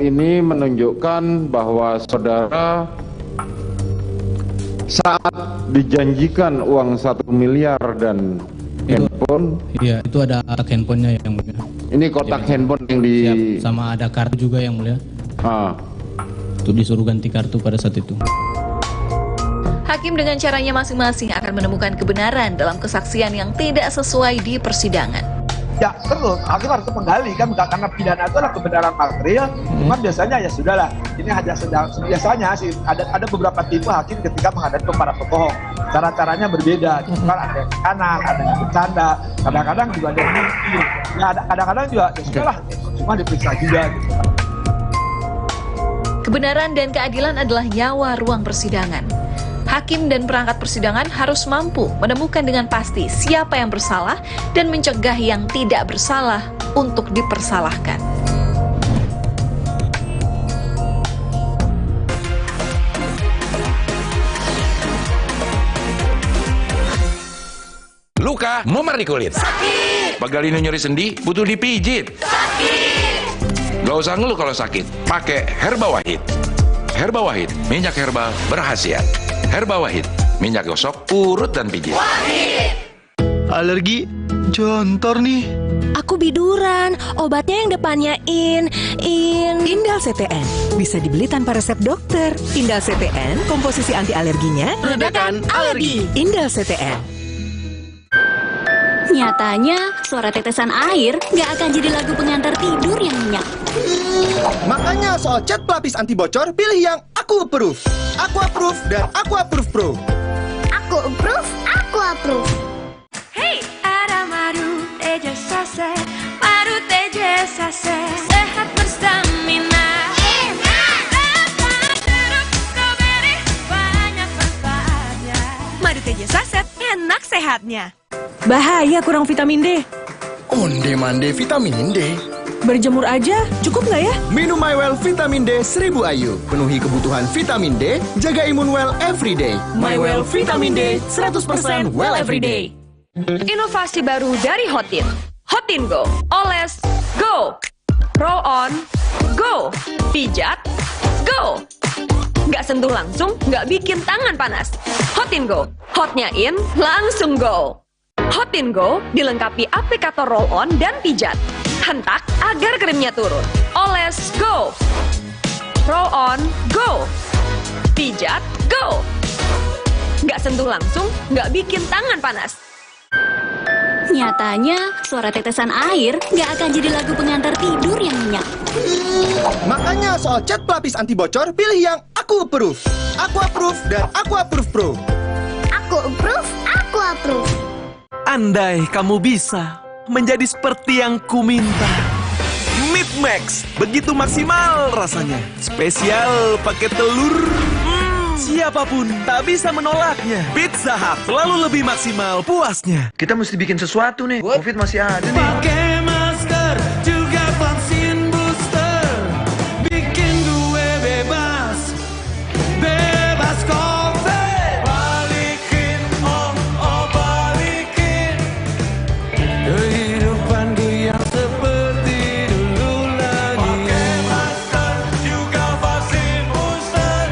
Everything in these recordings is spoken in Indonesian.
Ini menunjukkan bahwa saudara saat dijanjikan uang 1 miliar dan handphone. Iya, itu ada handphonenya yang mulia. Ini kotak handphone yang di... Siap, sama ada kartu juga yang mulia. Itu disuruh ganti kartu pada saat itu. Hakim dengan caranya masing-masing akan menemukan kebenaran dalam kesaksian yang tidak sesuai di persidangan. Ya terus hakim harus menggali kan, karena pidana itu adalah kebenaran material. Cuman biasanya ya sudahlah, ini hanya biasanya sih ada beberapa tipe hakim ketika menghadapi para pebohong, cara-caranya berbeda. Kan ada yang kanan, ada yang bercanda, kadang-kadang juga ada yang mimpi. Ya kadang-kadang juga ya sudahlah, cuma diperiksa juga gitu. Kebenaran dan keadilan adalah nyawa ruang persidangan. Hakim dan perangkat persidangan harus mampu menemukan dengan pasti siapa yang bersalah dan mencegah yang tidak bersalah untuk dipersalahkan. Luka memar di kulit. Sakit. Bagalino nyeri sendi, butuh dipijit. Sakit. Gak usah ngeluh kalau sakit. Pakai Herba Wahid. Herba Wahid, minyak herbal berkhasiat. Herba Wahid, minyak gosok, urut dan pijit. Wahid. Alergi, jontor nih. Aku biduran, obatnya yang depannya Indal CTN. Bisa dibeli tanpa resep dokter. Indal CTN, komposisi anti alerginya Redakan alergi. Indal CTN. Nyatanya, suara tetesan air nggak akan jadi lagu pengantar tidur yang nyenyak. Makanya soal cat pelapis anti bocor, pilih yang Aku Approve. Aku Approve dan Aku Approve Pro. Aku approve, aku approve. Hey, ada madu teja sase, madu teja sase, sehat berstamina. Enak. Dapat jeruk stroberi, banyak manfaatnya. Madu teja saset, enak sehatnya. Bahaya kurang vitamin D. Onde mande vitamin D. Berjemur aja, cukup nggak ya? Minum MyWell Vitamin D 1000 IU. Penuhi kebutuhan vitamin D, jaga imun well everyday. MyWell Vitamin D 100% well everyday. Inovasi baru dari Hotin. Hotin Go. Oles, go. Roll on, go. Pijat, go. Nggak sentuh langsung, nggak bikin tangan panas. Hotin Go. Hotnya in, langsung go. Hotin Go dilengkapi aplikator roll on dan pijat. Hentak agar krimnya turun. Oles, go. Roll on, go. Pijat, go. Nggak sentuh langsung, nggak bikin tangan panas. Nyatanya, suara tetesan air nggak akan jadi lagu pengantar tidur yang nyenyak. Makanya soal cat pelapis anti bocor, pilih yang Aku Approve. Aku Approve dan Aku Approve Pro. Aku approve, aku approve. Andai kamu bisa menjadi seperti yang kuminta. Meat Max, begitu maksimal rasanya. Spesial pakai telur. Siapapun tak bisa menolaknya. Pizza Hut selalu lebih maksimal puasnya. Kita mesti bikin sesuatu nih. Covid masih ada nih. Pakai masker juga vaksin booster. Bikin gue bebas. Bebas COVID. Balikin balikin. Kehidupanku yang seperti dulu lagi. Pakai masker juga vaksin booster.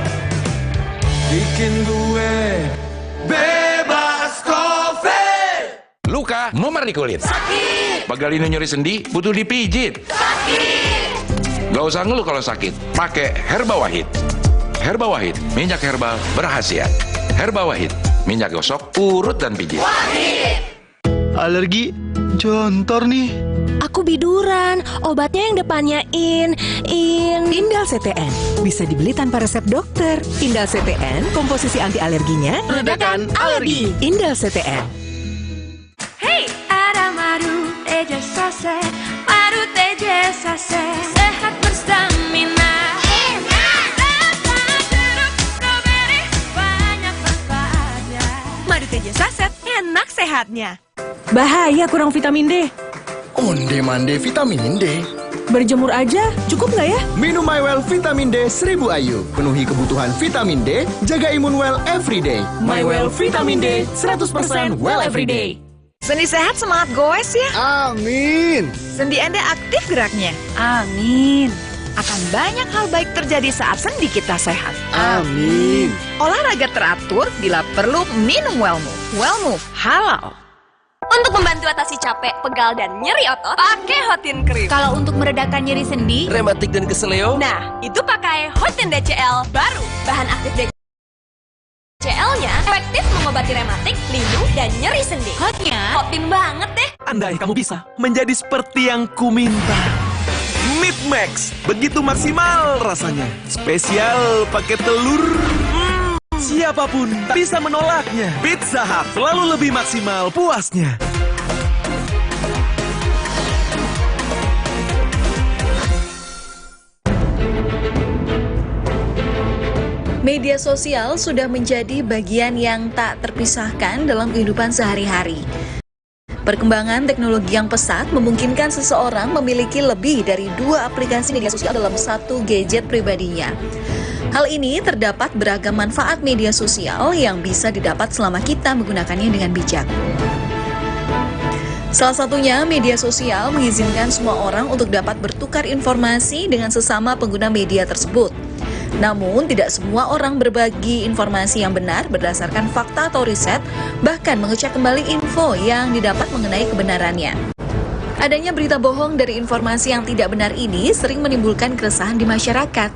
Bikin gue bebas COVID. Luka memar di kulit. Sakit. Bagalino nyeri sendi, butuh dipijit. Sakit. Gak usah ngeluh kalau sakit. Pakai Herba Wahid. Herba Wahid, minyak herbal berkhasiat. Herba Wahid, minyak gosok, urut dan pijit. Wahid. Alergi, jontor nih. Aku biduran, obatnya yang depannya Indal CTN. Bisa dibeli tanpa resep dokter. Indal CTN, komposisi anti alerginya Redakan alergi. Indal CTN. Hey, ada madu teja sase, madu teja sase, sehat berstamina. Enak. Dapat jeruk stroberi, banyak manfaatnya. Madu teja saset, enak sehatnya. Bahaya kurang vitamin D. Onde mande vitamin D. Berjemur aja, cukup nggak ya? Minum MyWell Vitamin D 1000 IU. Penuhi kebutuhan vitamin D, jaga imun well everyday. MyWell Vitamin D 100% well everyday. Sendi sehat semangat goes ya. Amin. Sendi Anda aktif geraknya. Amin. akan banyak hal baik terjadi saat sendi kita sehat. Amin. Olahraga teratur bila perlu minum Wellmove. Wellmove halal. Untuk membantu atasi capek, pegal, dan nyeri otot, pakai Hotin Cream. Kalau untuk meredakan nyeri sendi, Rematik dan keseleo, nah, itu pakai Hotin DCL baru. Bahan aktif DCL-nya efektif mengobati rematik, linu, dan nyeri sendi. Hotnya, Hotin banget deh. andai kamu bisa menjadi seperti yang kuminta. Meat Max, begitu maksimal rasanya. Spesial pakai telur. Siapapun tak bisa menolaknya. Pizza Hut selalu lebih maksimal puasnya. Media sosial sudah menjadi bagian yang tak terpisahkan dalam kehidupan sehari-hari. Perkembangan teknologi yang pesat memungkinkan seseorang memiliki lebih dari 2 aplikasi media sosial dalam satu gadget pribadinya. Hal ini terdapat beragam manfaat media sosial yang bisa didapat selama kita menggunakannya dengan bijak. Salah satunya, media sosial mengizinkan semua orang untuk dapat bertukar informasi dengan sesama pengguna media tersebut. Namun, tidak semua orang berbagi informasi yang benar berdasarkan fakta atau riset, bahkan mengecek kembali info yang didapat mengenai kebenarannya. Adanya berita bohong dari informasi yang tidak benar ini sering menimbulkan keresahan di masyarakat.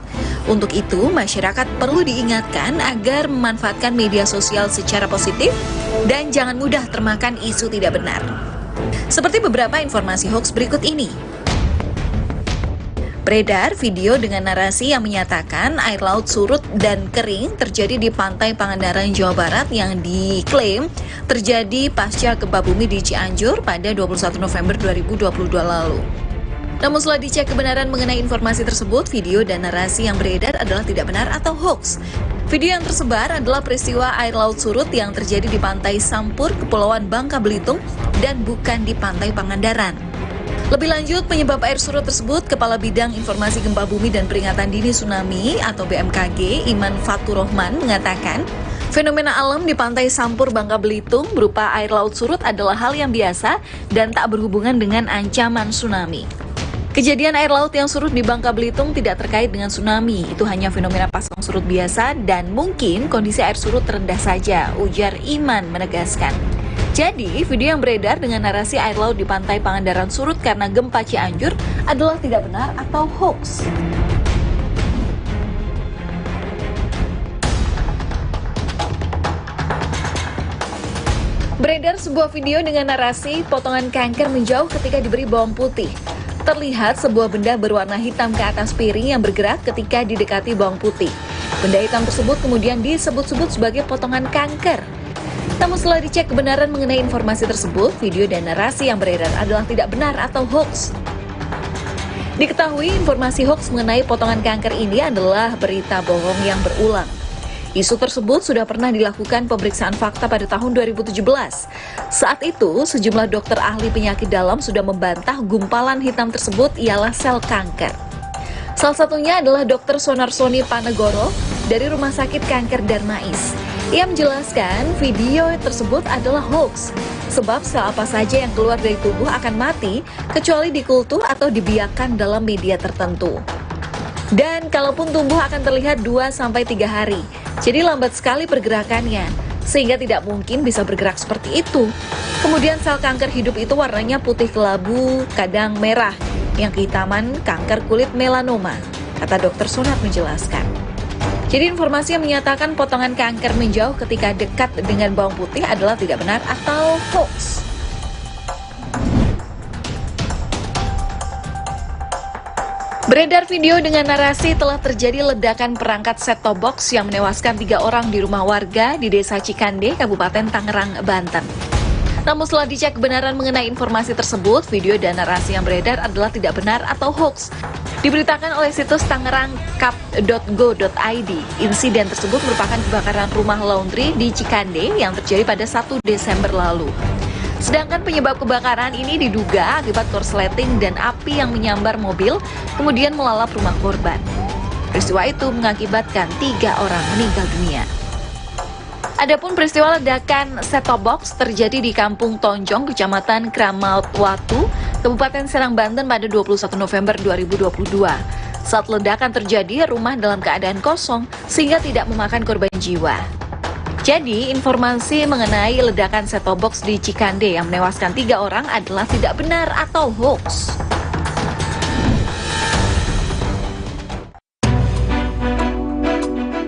Untuk itu, masyarakat perlu diingatkan agar memanfaatkan media sosial secara positif dan jangan mudah termakan isu tidak benar. Seperti beberapa informasi hoax berikut ini. Beredar video dengan narasi yang menyatakan air laut surut dan kering terjadi di pantai Pangandaran, Jawa Barat yang diklaim terjadi pasca gempa bumi di Cianjur pada 21 November 2022 lalu. Namun setelah dicek kebenaran mengenai informasi tersebut, video dan narasi yang beredar adalah tidak benar atau hoax. Video yang tersebar adalah peristiwa air laut surut yang terjadi di pantai Sampur, Kepulauan Bangka Belitung, dan bukan di pantai Pangandaran. Lebih lanjut, penyebab air surut tersebut, Kepala Bidang Informasi Gempa Bumi dan Peringatan Dini Tsunami atau BMKG, Iman Faturrohman mengatakan, fenomena alam di pantai Sampur, Bangka Belitung berupa air laut surut adalah hal yang biasa dan tak berhubungan dengan ancaman tsunami. Kejadian air laut yang surut di Bangka Belitung tidak terkait dengan tsunami, itu hanya fenomena pasang surut biasa dan mungkin kondisi air surut rendah saja, ujar Iman menegaskan. Jadi, video yang beredar dengan narasi air laut di pantai Pangandaran surut karena gempa Cianjur adalah tidak benar atau hoax. Beredar sebuah video dengan narasi potongan kanker menjauh ketika diberi bawang putih. Terlihat sebuah benda berwarna hitam ke atas piring yang bergerak ketika didekati bawang putih. Benda hitam tersebut kemudian disebut-sebut sebagai potongan kanker. Namun setelah dicek kebenaran mengenai informasi tersebut, video dan narasi yang beredar adalah tidak benar atau hoax. Diketahui informasi hoax mengenai potongan kanker ini adalah berita bohong yang berulang. Isu tersebut sudah pernah dilakukan pemeriksaan fakta pada tahun 2017. Saat itu, sejumlah dokter ahli penyakit dalam sudah membantah gumpalan hitam tersebut ialah sel kanker. Salah satunya adalah Dr. Sonarsoni Panegoro dari Rumah Sakit Kanker Darmais. Ia menjelaskan video tersebut adalah hoax, sebab sel apa saja yang keluar dari tubuh akan mati kecuali dikultur atau dibiarkan dalam media tertentu. Dan kalaupun tumbuh akan terlihat 2-3 hari, jadi lambat sekali pergerakannya, sehingga tidak mungkin bisa bergerak seperti itu. Kemudian sel kanker hidup itu warnanya putih kelabu, kadang merah, yang kehitaman kanker kulit melanoma, kata Dr. Sonar menjelaskan. Jadi informasi yang menyatakan potongan kanker menjauh ketika dekat dengan bawang putih adalah tidak benar atau hoax. Beredar video dengan narasi telah terjadi ledakan perangkat set-top box yang menewaskan 3 orang di rumah warga di Desa Cikande, Kabupaten Tangerang, Banten. Namun setelah dicek kebenaran mengenai informasi tersebut, video dan narasi yang beredar adalah tidak benar atau hoax. Diberitakan oleh situs tangerangkap.go.id, insiden tersebut merupakan kebakaran rumah laundry di Cikande yang terjadi pada 1 Desember lalu. Sedangkan penyebab kebakaran ini diduga akibat korsleting dan api yang menyambar mobil, kemudian melalap rumah korban. Peristiwa itu mengakibatkan 3 orang meninggal dunia. Adapun peristiwa ledakan set-top box terjadi di Kampung Tonjong, Kecamatan Kramatwatu, Kabupaten Serang, Banten pada 21 November 2022. Saat ledakan terjadi, rumah dalam keadaan kosong sehingga tidak memakan korban jiwa. Jadi, informasi mengenai ledakan set-top box di Cikande yang menewaskan 3 orang adalah tidak benar atau hoax.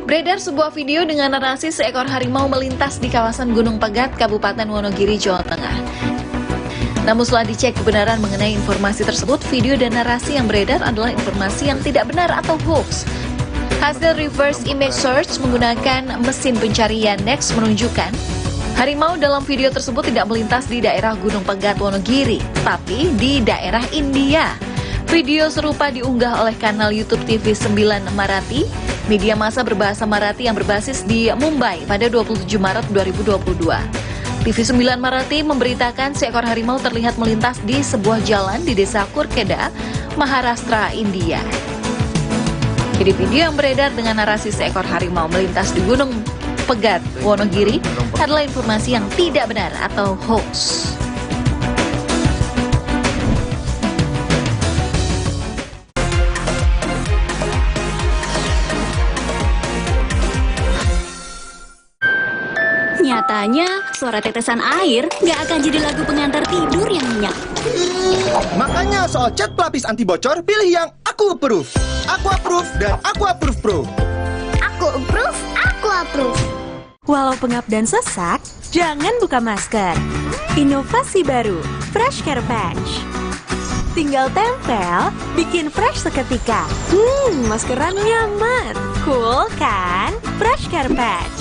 Beredar sebuah video dengan narasi seekor harimau melintas di kawasan Gunung Pegat, Kabupaten Wonogiri, Jawa Tengah. Namun setelah dicek kebenaran mengenai informasi tersebut, video dan narasi yang beredar adalah informasi yang tidak benar atau hoax. Hasil reverse image search menggunakan mesin pencarian Next menunjukkan harimau dalam video tersebut tidak melintas di daerah Gunung Pegat, Wonogiri, tapi di daerah India. Video serupa diunggah oleh kanal YouTube TV 9 Marathi, media massa berbahasa Marathi yang berbasis di Mumbai pada 27 Maret 2022. TV 9 Marathi memberitakan seekor harimau terlihat melintas di sebuah jalan di desa Kurkeda, Maharashtra, India. Jadi video yang beredar dengan narasi seekor harimau melintas di Gunung Pegat, Wonogiri adalah informasi yang tidak benar atau hoax. Nyatanya, suara tetesan air nggak akan jadi lagu pengantar tidur yang nyenyak. Makanya soal cat pelapis anti bocor, pilih yang Aku Approve. Aku Approve dan Aku Approve Pro. Aku approve, aku approve. Walau pengap dan sesak, jangan buka masker. Inovasi baru, Fresh Care Patch. Tinggal tempel, bikin fresh seketika. Maskeran nyaman. Cool kan? Fresh Care Patch.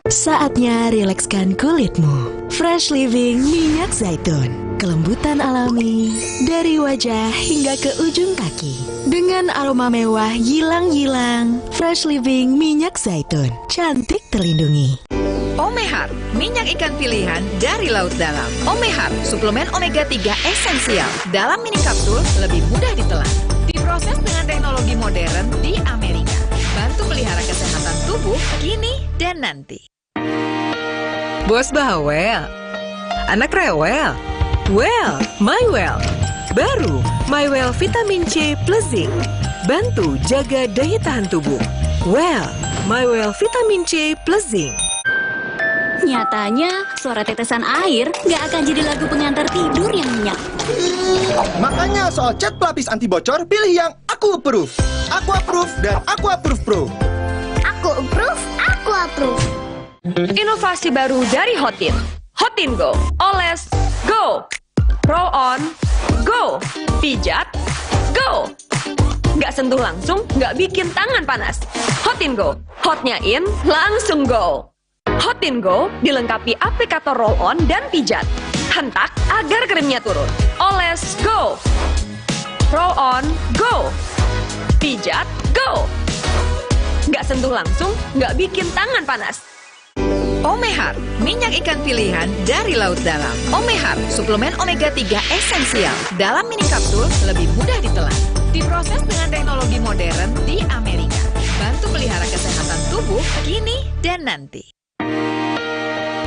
Saatnya rilekskan kulitmu. Fresh Living minyak zaitun. Kelembutan alami dari wajah hingga ke ujung kaki. Dengan aroma mewah yilang-yilang. Fresh Living minyak zaitun. Cantik terlindungi. Omehar, minyak ikan pilihan dari laut dalam. Omehar, suplemen omega 3 esensial. Dalam mini kapsul, lebih mudah ditelan. Diproses dengan teknologi modern di Amerika. Bantu pelihara kesehatan tubuh kini dan nanti. Bos bawel, anak rewel, well, my well. Baru, my well vitamin C plus zinc. Bantu jaga daya tahan tubuh. Well, my well vitamin C plus zinc. Nyatanya, suara tetesan air nggak akan jadi lagu pengantar tidur yang nyenyak. Makanya soal cat pelapis anti bocor, pilih yang Aku Approve. Aku Approve dan Aku Approve Pro. Aku approve, aku approve. Inovasi baru dari Hotin. Hotin Go. Oles, go. Pro on, go. Pijat, go. Nggak sentuh langsung, nggak bikin tangan panas. Hotin Go. Hotnya in, langsung go. Hotin Go dilengkapi aplikator roll-on dan pijat. Hentak agar krimnya turun. Oles, go. Pro on, go. Pijat, go. Nggak sentuh langsung, nggak bikin tangan panas. Omehar, minyak ikan pilihan dari laut dalam. Omehar, suplemen omega 3 esensial. Dalam mini kapsul, lebih mudah ditelan. Diproses dengan teknologi modern di Amerika. Bantu pelihara kesehatan tubuh kini dan nanti.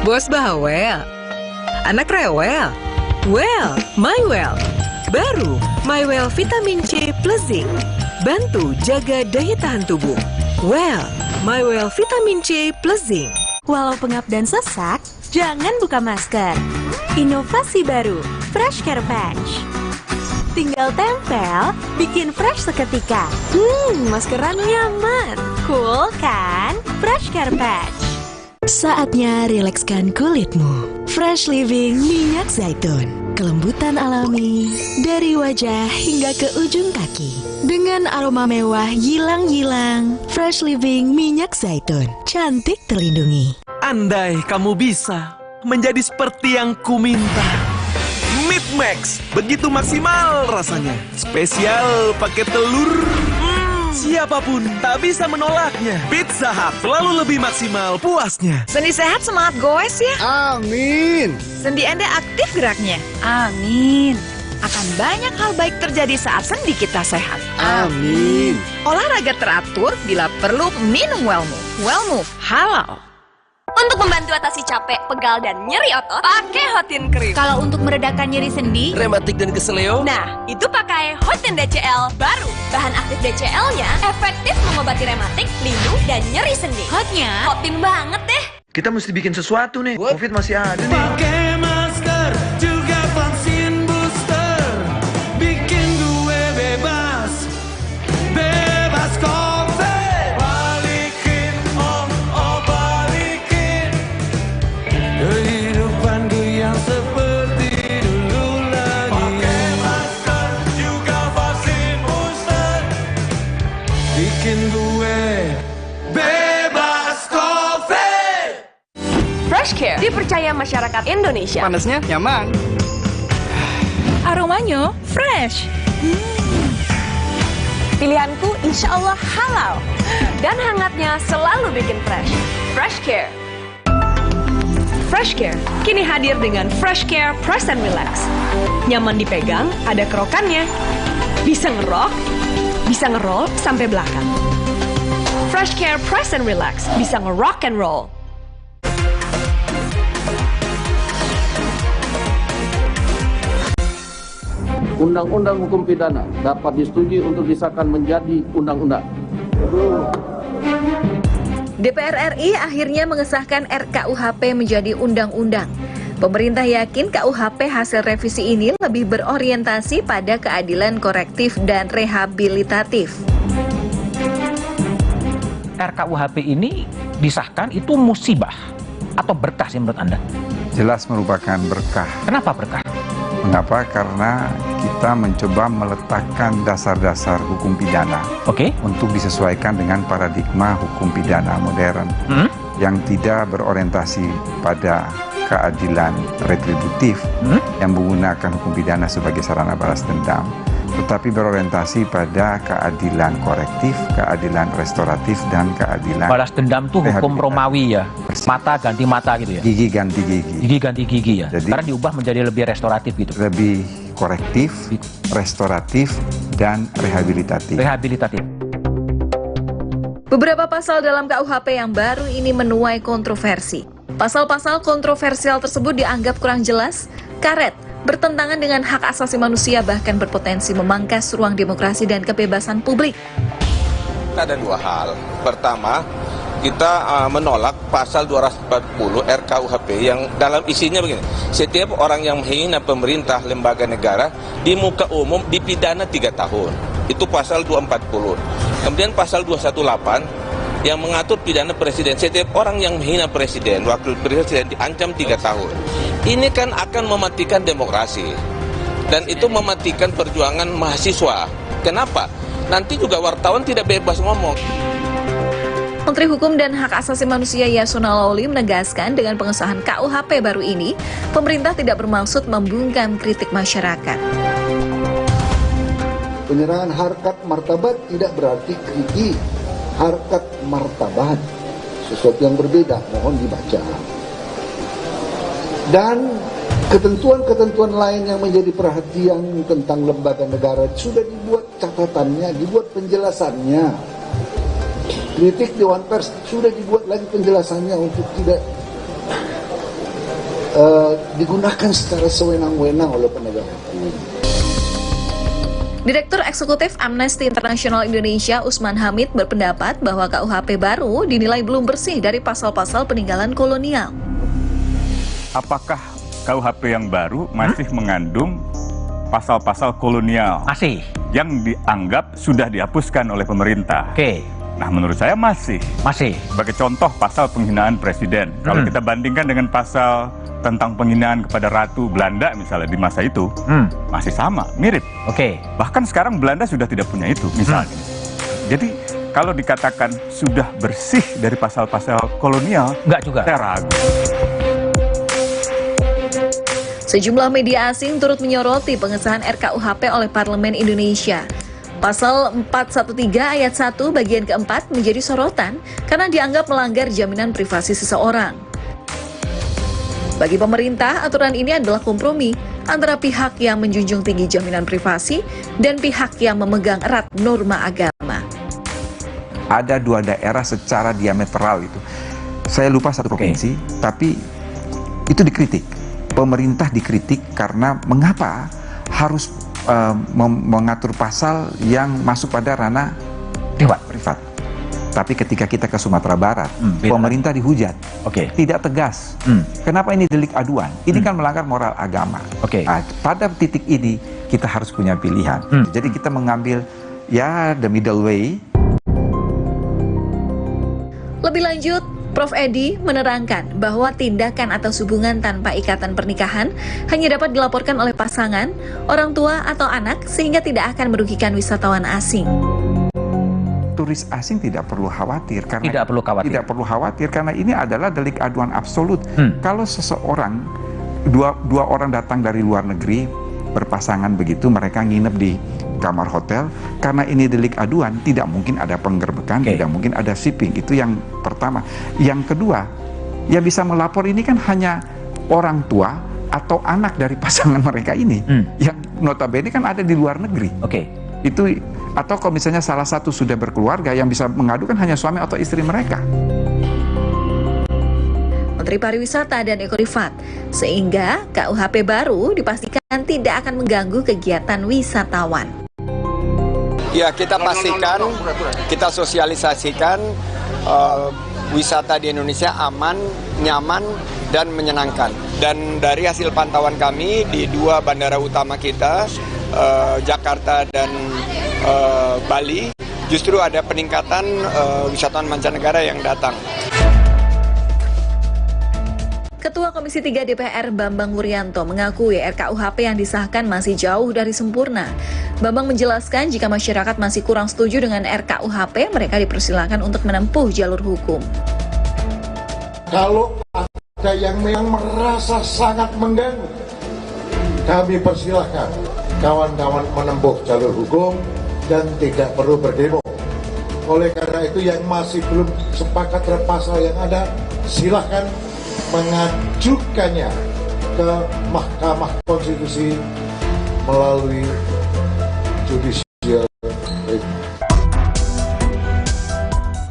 Bos bawel, anak rewel, well, my well. Baru, my well vitamin C plus zinc. Bantu jaga daya tahan tubuh. Well, my well vitamin C plus zinc. Walau pengap dan sesak, jangan buka masker. Inovasi baru, Fresh Care Patch. Tinggal tempel, bikin fresh seketika. Maskeran nyaman. Cool kan? Fresh Care Patch. Saatnya rilekskan kulitmu. Fresh Living minyak zaitun. Kelembutan alami dari wajah hingga ke ujung kaki. Dengan aroma mewah yilang-yilang. Fresh Living minyak zaitun. Cantik terlindungi. Andai kamu bisa menjadi seperti yang kuminta. Meat Max, begitu maksimal rasanya. Spesial pakai telur. Siapapun tak bisa menolaknya. Pizza Hut selalu lebih maksimal puasnya. Sendi sehat semangat goes ya. Amin. Sendi Anda aktif geraknya. Amin. Akan banyak hal baik terjadi saat sendi kita sehat. Amin. Olahraga teratur, bila perlu minum Wellmove. Wellmove halal. Untuk membantu atasi capek, pegal, dan nyeri otot, pakai Hotin Cream. Kalau untuk meredakan nyeri sendi, rematik dan keseleo, Nah, itu pakai Hotin DCL baru. Bahan aktif DCL-nya efektif mengobati rematik, linu, dan nyeri sendi. hotnya Hotin banget deh. Kita mesti bikin sesuatu nih. Covid masih ada nih. pakai masker juga vaksin booster, bikin gue bebas, bebas COVID. Balikin balikin kehidupan gue yang seperti dulu lagi. Pakai masker juga vaksin booster, bikin gue bebas COVID. Fresh Care dipercaya masyarakat Indonesia. Panasnya nyaman. Aromanya fresh. Pilihanku insya Allah halal. Dan hangatnya selalu bikin fresh. Fresh Care. Fresh Care kini hadir dengan Fresh Care Press and Relax. Nyaman dipegang, ada kerokannya. Bisa ngerok, bisa ngeroll sampai belakang. Fresh Care Press and Relax bisa ngerock and roll. Undang-undang hukum pidana dapat disetujui untuk disahkan menjadi undang-undang. DPR RI akhirnya mengesahkan RKUHP menjadi undang-undang. Pemerintah yakin KUHP hasil revisi ini lebih berorientasi pada keadilan korektif dan rehabilitatif. RKUHP ini disahkan itu musibah atau berkah sih menurut Anda? Jelas merupakan berkah. Kenapa berkah? Mengapa? Karena kita mencoba meletakkan dasar-dasar hukum pidana untuk disesuaikan dengan paradigma hukum pidana modern yang tidak berorientasi pada keadilan retributif yang menggunakan hukum pidana sebagai sarana balas dendam, tetapi berorientasi pada keadilan korektif, keadilan restoratif, dan keadilan Balas dendam tuh hukum Romawi ya, mata ganti mata gitu ya? Gigi ganti gigi. Gigi ganti gigi ya, Jadi, sekarang diubah menjadi lebih restoratif gitu? Lebih korektif, restoratif, dan rehabilitatif. Rehabilitatif. Beberapa pasal dalam KUHP yang baru ini menuai kontroversi. Pasal-pasal kontroversial tersebut dianggap kurang jelas, karet, bertentangan dengan hak asasi manusia, bahkan berpotensi memangkas ruang demokrasi dan kebebasan publik. Ada dua hal. Pertama, kita menolak pasal 240 RKUHP yang dalam isinya begini. Setiap orang yang menghina pemerintah, lembaga negara di muka umum dipidana 3 tahun. Itu pasal 240. Kemudian pasal 218 yang mengatur pidana presiden. Setiap orang yang menghina presiden, wakil presiden diancam 3 tahun. Ini kan akan mematikan demokrasi. Dan itu mematikan perjuangan mahasiswa. Kenapa? Nanti juga wartawan tidak bebas ngomong. Menteri Hukum dan Hak Asasi Manusia Yasona Lawli menegaskan dengan pengesahan KUHP baru ini, pemerintah tidak bermaksud membungkam kritik masyarakat. Penyerahan harkat martabat tidak berarti kritik harkat martabat, sesuatu yang berbeda, mohon dibaca. Dan ketentuan-ketentuan lain yang menjadi perhatian tentang lembaga negara sudah dibuat catatannya, dibuat penjelasannya. Kritik Dewan Pers sudah dibuat lagi penjelasannya untuk tidak digunakan secara sewenang-wenang oleh penegak hukum. Direktur Eksekutif Amnesty International Indonesia Usman Hamid berpendapat bahwa KUHP baru dinilai belum bersih dari pasal-pasal peninggalan kolonial. Apakah KUHP yang baru masih mengandung pasal-pasal kolonial? Masih. Yang dianggap sudah dihapuskan oleh pemerintah. Nah, menurut saya masih. Sebagai contoh pasal penghinaan presiden. Kalau kita bandingkan dengan pasal tentang penghinaan kepada Ratu Belanda misalnya di masa itu, masih sama, mirip. Bahkan sekarang Belanda sudah tidak punya itu misalnya. Jadi kalau dikatakan sudah bersih dari pasal-pasal kolonial, enggak juga. Saya ragu. Sejumlah media asing turut menyoroti pengesahan RKUHP oleh Parlemen Indonesia. Pasal 413 ayat 1 bagian keempat menjadi sorotan karena dianggap melanggar jaminan privasi seseorang. Bagi pemerintah, aturan ini adalah kompromi antara pihak yang menjunjung tinggi jaminan privasi dan pihak yang memegang erat norma agama. Ada dua daerah secara diametral itu. saya lupa satu provinsi, tapi itu dikritik. Pemerintah dikritik karena mengapa harus mengatur pasal yang masuk pada ranah privat. Tapi ketika kita ke Sumatera Barat, pemerintah dihujat, tidak tegas. Kenapa ini delik aduan? Ini kan melanggar moral agama. Nah, pada titik ini kita harus punya pilihan. Jadi kita mengambil the middle way. Lebih lanjut, Prof. Edi menerangkan bahwa tindakan atau hubungan tanpa ikatan pernikahan hanya dapat dilaporkan oleh pasangan, orang tua, atau anak sehingga tidak akan merugikan wisatawan asing. Turis asing tidak perlu khawatir karena tidak perlu khawatir karena ini adalah delik aduan absolut. Kalau seseorang dua orang datang dari luar negeri berpasangan begitu, mereka nginep di kamar hotel, karena ini delik aduan tidak mungkin ada penggerbekan, tidak mungkin ada shipping. Itu yang pertama. Yang kedua, yang bisa melapor ini kan hanya orang tua atau anak dari pasangan mereka ini, yang notabene kan ada di luar negeri. Itu, atau kalau misalnya salah satu sudah berkeluarga, yang bisa mengadukan hanya suami atau istri mereka. Menteri Pariwisata dan Ekorivat, sehingga KUHP baru dipastikan tidak akan mengganggu kegiatan wisatawan. Ya, kita pastikan, kita sosialisasikan wisata di Indonesia aman, nyaman, dan menyenangkan. Dan dari hasil pantauan kami di dua bandara utama kita, Jakarta dan Bali, justru ada peningkatan wisatawan mancanegara yang datang. Ketua Komisi 3 DPR Bambang Wuryanto mengakui RKUHP yang disahkan masih jauh dari sempurna. Bambang menjelaskan jika masyarakat masih kurang setuju dengan RKUHP, mereka dipersilakan untuk menempuh jalur hukum. Kalau ada yang memang merasa sangat mengganggu, kami persilahkan kawan-kawan menempuh jalur hukum dan tidak perlu berdemo. Oleh karena itu yang masih belum sepakat terhadap pasal yang ada, silahkan mengajukannya ke Mahkamah Konstitusi melalui judicial review.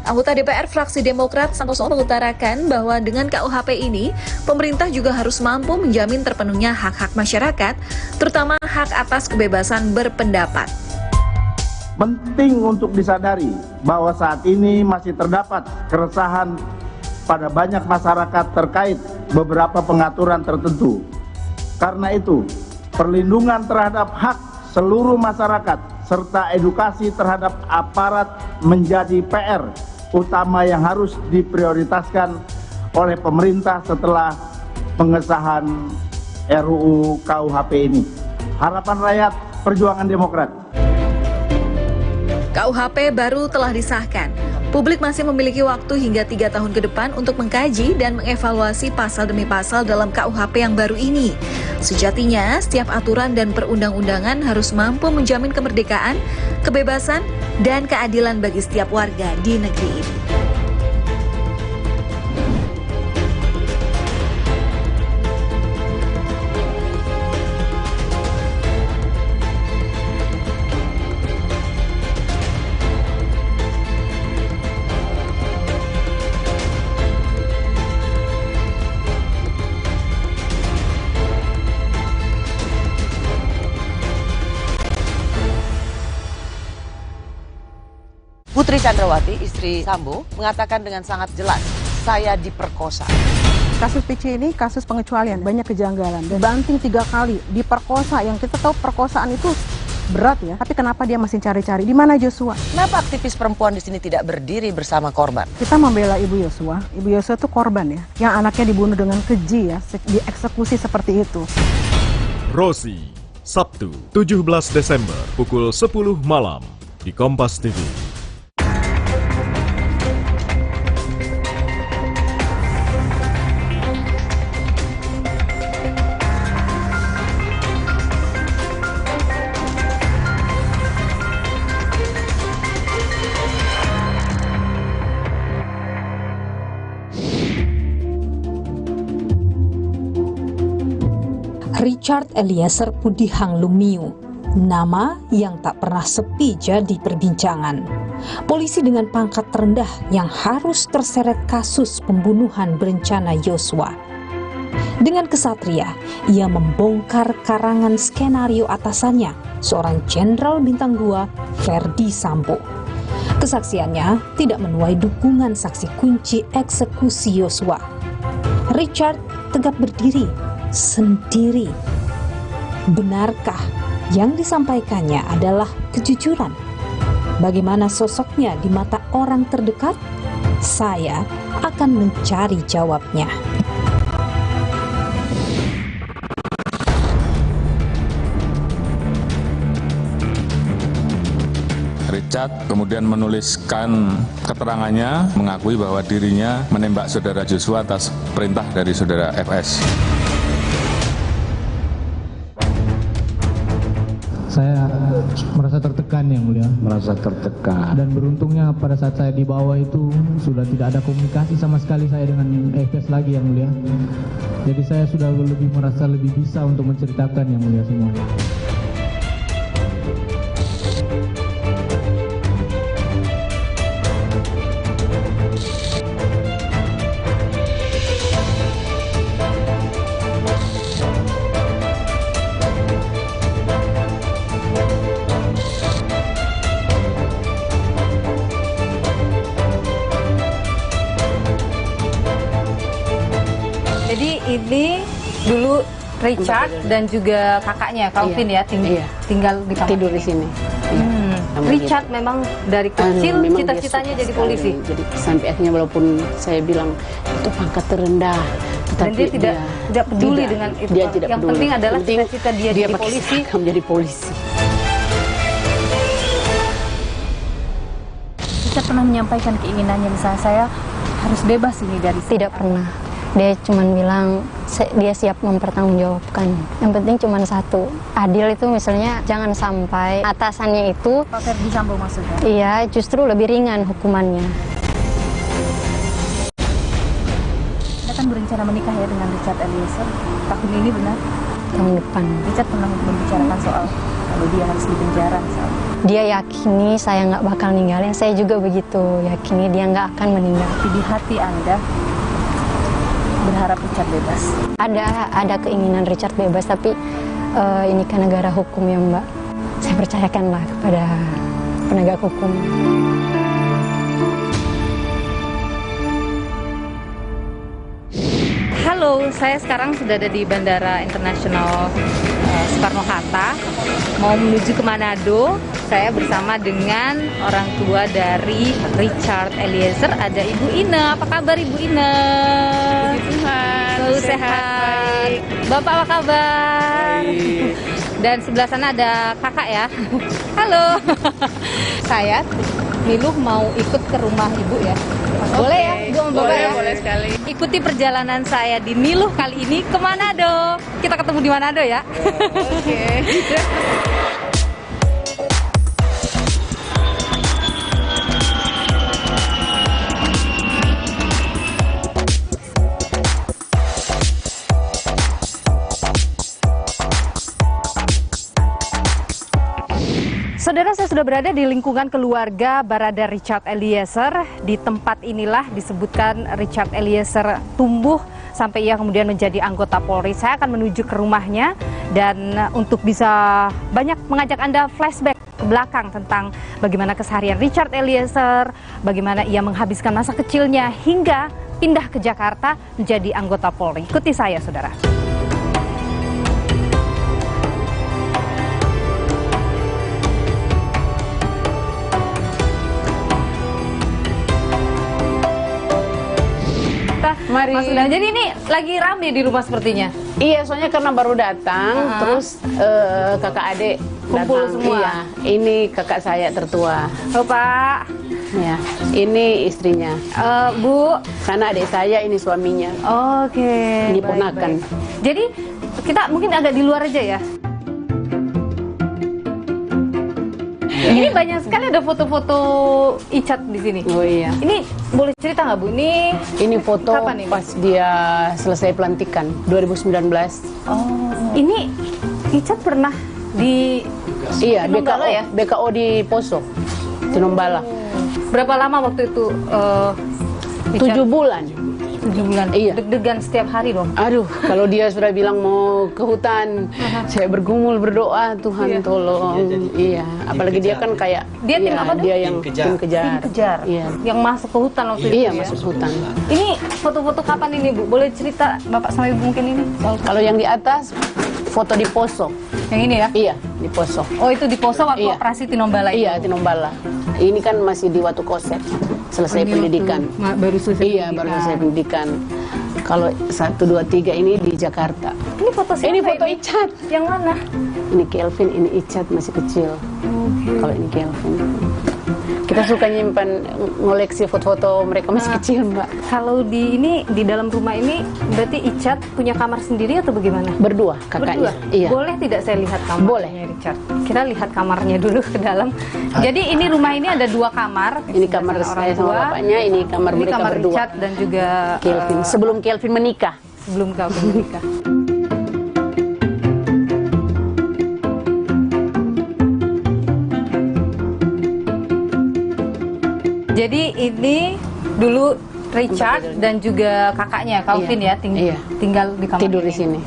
Anggota DPR fraksi Demokrat Santoso mengutarakan bahwa dengan KUHP ini, pemerintah juga harus mampu menjamin terpenuhnya hak-hak masyarakat, terutama hak atas kebebasan berpendapat. Penting untuk disadari bahwa saat ini masih terdapat keresahan pada banyak masyarakat terkait beberapa pengaturan tertentu. Karena itu, perlindungan terhadap hak seluruh masyarakat serta edukasi terhadap aparat menjadi PR utama yang harus diprioritaskan oleh pemerintah setelah pengesahan RUU KUHP ini. Harapan rakyat, perjuangan Demokrat. KUHP baru telah disahkan. Publik masih memiliki waktu hingga 3 tahun ke depan untuk mengkaji dan mengevaluasi pasal demi pasal dalam KUHP yang baru ini. Sejatinya, setiap aturan dan perundang-undangan harus mampu menjamin kemerdekaan, kebebasan, dan keadilan bagi setiap warga di negeri ini. Putri Chandrawati, istri Sambo, mengatakan dengan sangat jelas, saya diperkosa. Kasus PC ini kasus pengecualian, banyak kejanggalan. Dan banting 3 kali, diperkosa. Yang kita tahu perkosaan itu berat ya. Tapi kenapa dia masih cari-cari? Di mana Joshua? Kenapa aktivis perempuan di sini tidak berdiri bersama korban? Kita membela Ibu Joshua. Ibu Joshua itu korban ya. Yang anaknya dibunuh dengan keji ya, dieksekusi seperti itu. Rosi, Sabtu 17 Desember pukul 10 malam di Kompas TV. Richard Eliezer Pudihang Lumiu, nama yang tak pernah sepi jadi perbincangan. polisi dengan pangkat terendah yang harus terseret kasus pembunuhan berencana Yosua. Dengan kesatria, ia membongkar karangan skenario atasannya, seorang jenderal bintang 2, Ferdi Sambo. Kesaksiannya tidak menuai dukungan saksi kunci eksekusi Yosua. Richard tegap berdiri sendiri. Benarkah yang disampaikannya adalah kejujuran? Bagaimana sosoknya di mata orang terdekat? Saya akan mencari jawabnya. Richard kemudian menuliskan keterangannya, mengakui bahwa dirinya menembak saudara Joshua atas perintah dari saudara FS. Saya merasa tertekan, Yang Mulia. Merasa tertekan. Dan beruntungnya pada saat saya dibawa itu sudah tidak ada komunikasi sama sekali saya dengan FS lagi, Yang Mulia. Jadi saya sudah merasa lebih bisa untuk menceritakan, Yang Mulia, semuanya. Jadi ini dulu Richard dan juga kakaknya Calvin ya tinggal di kamar tidur di sini. Richard memang dari kecil cita-citanya jadi polisi. Jadi sampai akhirnya walaupun saya bilang itu pangkat terendah, dan dia tidak peduli dengan itu. Dia tidak yang peduli. penting adalah cita-cita dia jadi polisi. Menjadi polisi. Richard pernah menyampaikan keinginannya, misalnya saya harus bebas ini dari. Tidak pernah. Dia cuma bilang dia siap mempertanggungjawabkan. Yang penting cuma satu, adil itu misalnya jangan sampai atasannya itu. Pak Ferdi Sambo maksudnya? Iya, justru lebih ringan hukumannya. Anda kan berencana menikah ya dengan Richard Eliezer tahun ini, benar? Tahun depan. Richard pernah membicarakan soal kalau dia harus dipenjara misalnya. Dia yakini saya nggak bakal ninggalin, saya juga begitu yakini dia nggak akan meninggal. Tapi di hati Anda berharap Richard bebas? Ada keinginan Richard bebas, tapi ini kan negara hukum ya Mbak. Saya percayakanlah kepada penegak hukum. Halo, saya sekarang sudah ada di Bandara Internasional Soekarno-Hatta, mau menuju ke Manado. Saya bersama dengan orang tua dari Richard Eliezer, ada Ibu Ina. Apa kabar Ibu Ina? Puji Tuhan, selalu sehat. Bapak apa kabar? Baik. Dan sebelah sana ada kakak ya. Halo. Saya Miluh mau ikut ke rumah Ibu ya. Boleh ya? Ibu sama Bapak ya? Boleh sekali. Ikuti perjalanan saya di Miluh kali ini ke Manado. Kita ketemu di Manado ya. Oke. Saudara, saya sudah berada di lingkungan keluarga Barada Richard Eliezer. Di tempat inilah disebutkan Richard Eliezer tumbuh sampai ia kemudian menjadi anggota Polri. Saya akan menuju ke rumahnya dan untuk bisa banyak mengajak Anda flashback ke belakang tentang bagaimana keseharian Richard Eliezer, bagaimana ia menghabiskan masa kecilnya hingga pindah ke Jakarta menjadi anggota Polri. Ikuti saya, saudara. Mari. Mas Undang, jadi ini lagi rame di rumah sepertinya? Iya, soalnya karena baru datang, terus kakak adik kumpul datang. semua? Iya, ini kakak saya tertua. Oh Pak. Ya, ini istrinya. Bu. Karena adik saya ini suaminya. Oke. Ini ponakan. Jadi kita mungkin agak di luar aja ya. Ini banyak sekali ada foto-foto Icat di sini. Oh iya. Ini boleh cerita nggak Bu? Ini foto kapan ini? pas dia selesai pelantikan 2019. Oh. Ini Icat pernah di Iya, Tinombala BKO, ya? BKO di Poso, Tinombala. Berapa lama waktu itu? 7 bulan. 7 bulan. Iya. Deg-degan setiap hari dong. Aduh, kalau dia sudah bilang mau ke hutan, saya bergumul berdoa, Tuhan tolong. Iya, apalagi dia kan kayak dia tim apa tuh? Dia yang tim kejar. Iya. Yang masuk ke hutan waktu itu. Iya, ya? masuk hutan. Ini foto-foto kapan ini, Bu? Boleh cerita Bapak sama Ibu mungkin ini? Kalau yang di atas foto di Poso. Yang ini ya? Iya, di Poso. Oh, itu di Poso waktu operasi Tinombala itu? Iya, Tinombala. Ini kan masih di Watu Koset. Selesai pendidikan. Baru selesai pendidikan. Baru selesai pendidikan. Kalau 1, 2, 3 ini di Jakarta. Ini foto siapa? Ini foto Icat. Yang mana? Ini Kelvin, ini Icat masih kecil. Kalau ini Kelvin. Kita suka nyimpan ngoleksi foto-foto mereka masih kecil, Mbak. Kalau di dalam rumah ini berarti Icat punya kamar sendiri atau bagaimana? Berdua, kakaknya. Berdua? Iya. Boleh tidak saya lihat kamarnya? Boleh. Richard? Kita lihat kamarnya dulu ke dalam. Jadi ini rumah ini ada 2 kamar. Ini kamar saya sama bapaknya, ini kamar mereka kamar berdua. Richard dan juga Kelvin. Sebelum Kelvin menikah. Sebelum Kelvin menikah. Jadi ini dulu Richard dan juga kakaknya Kelvin ya tinggal di kamar tidur di sini.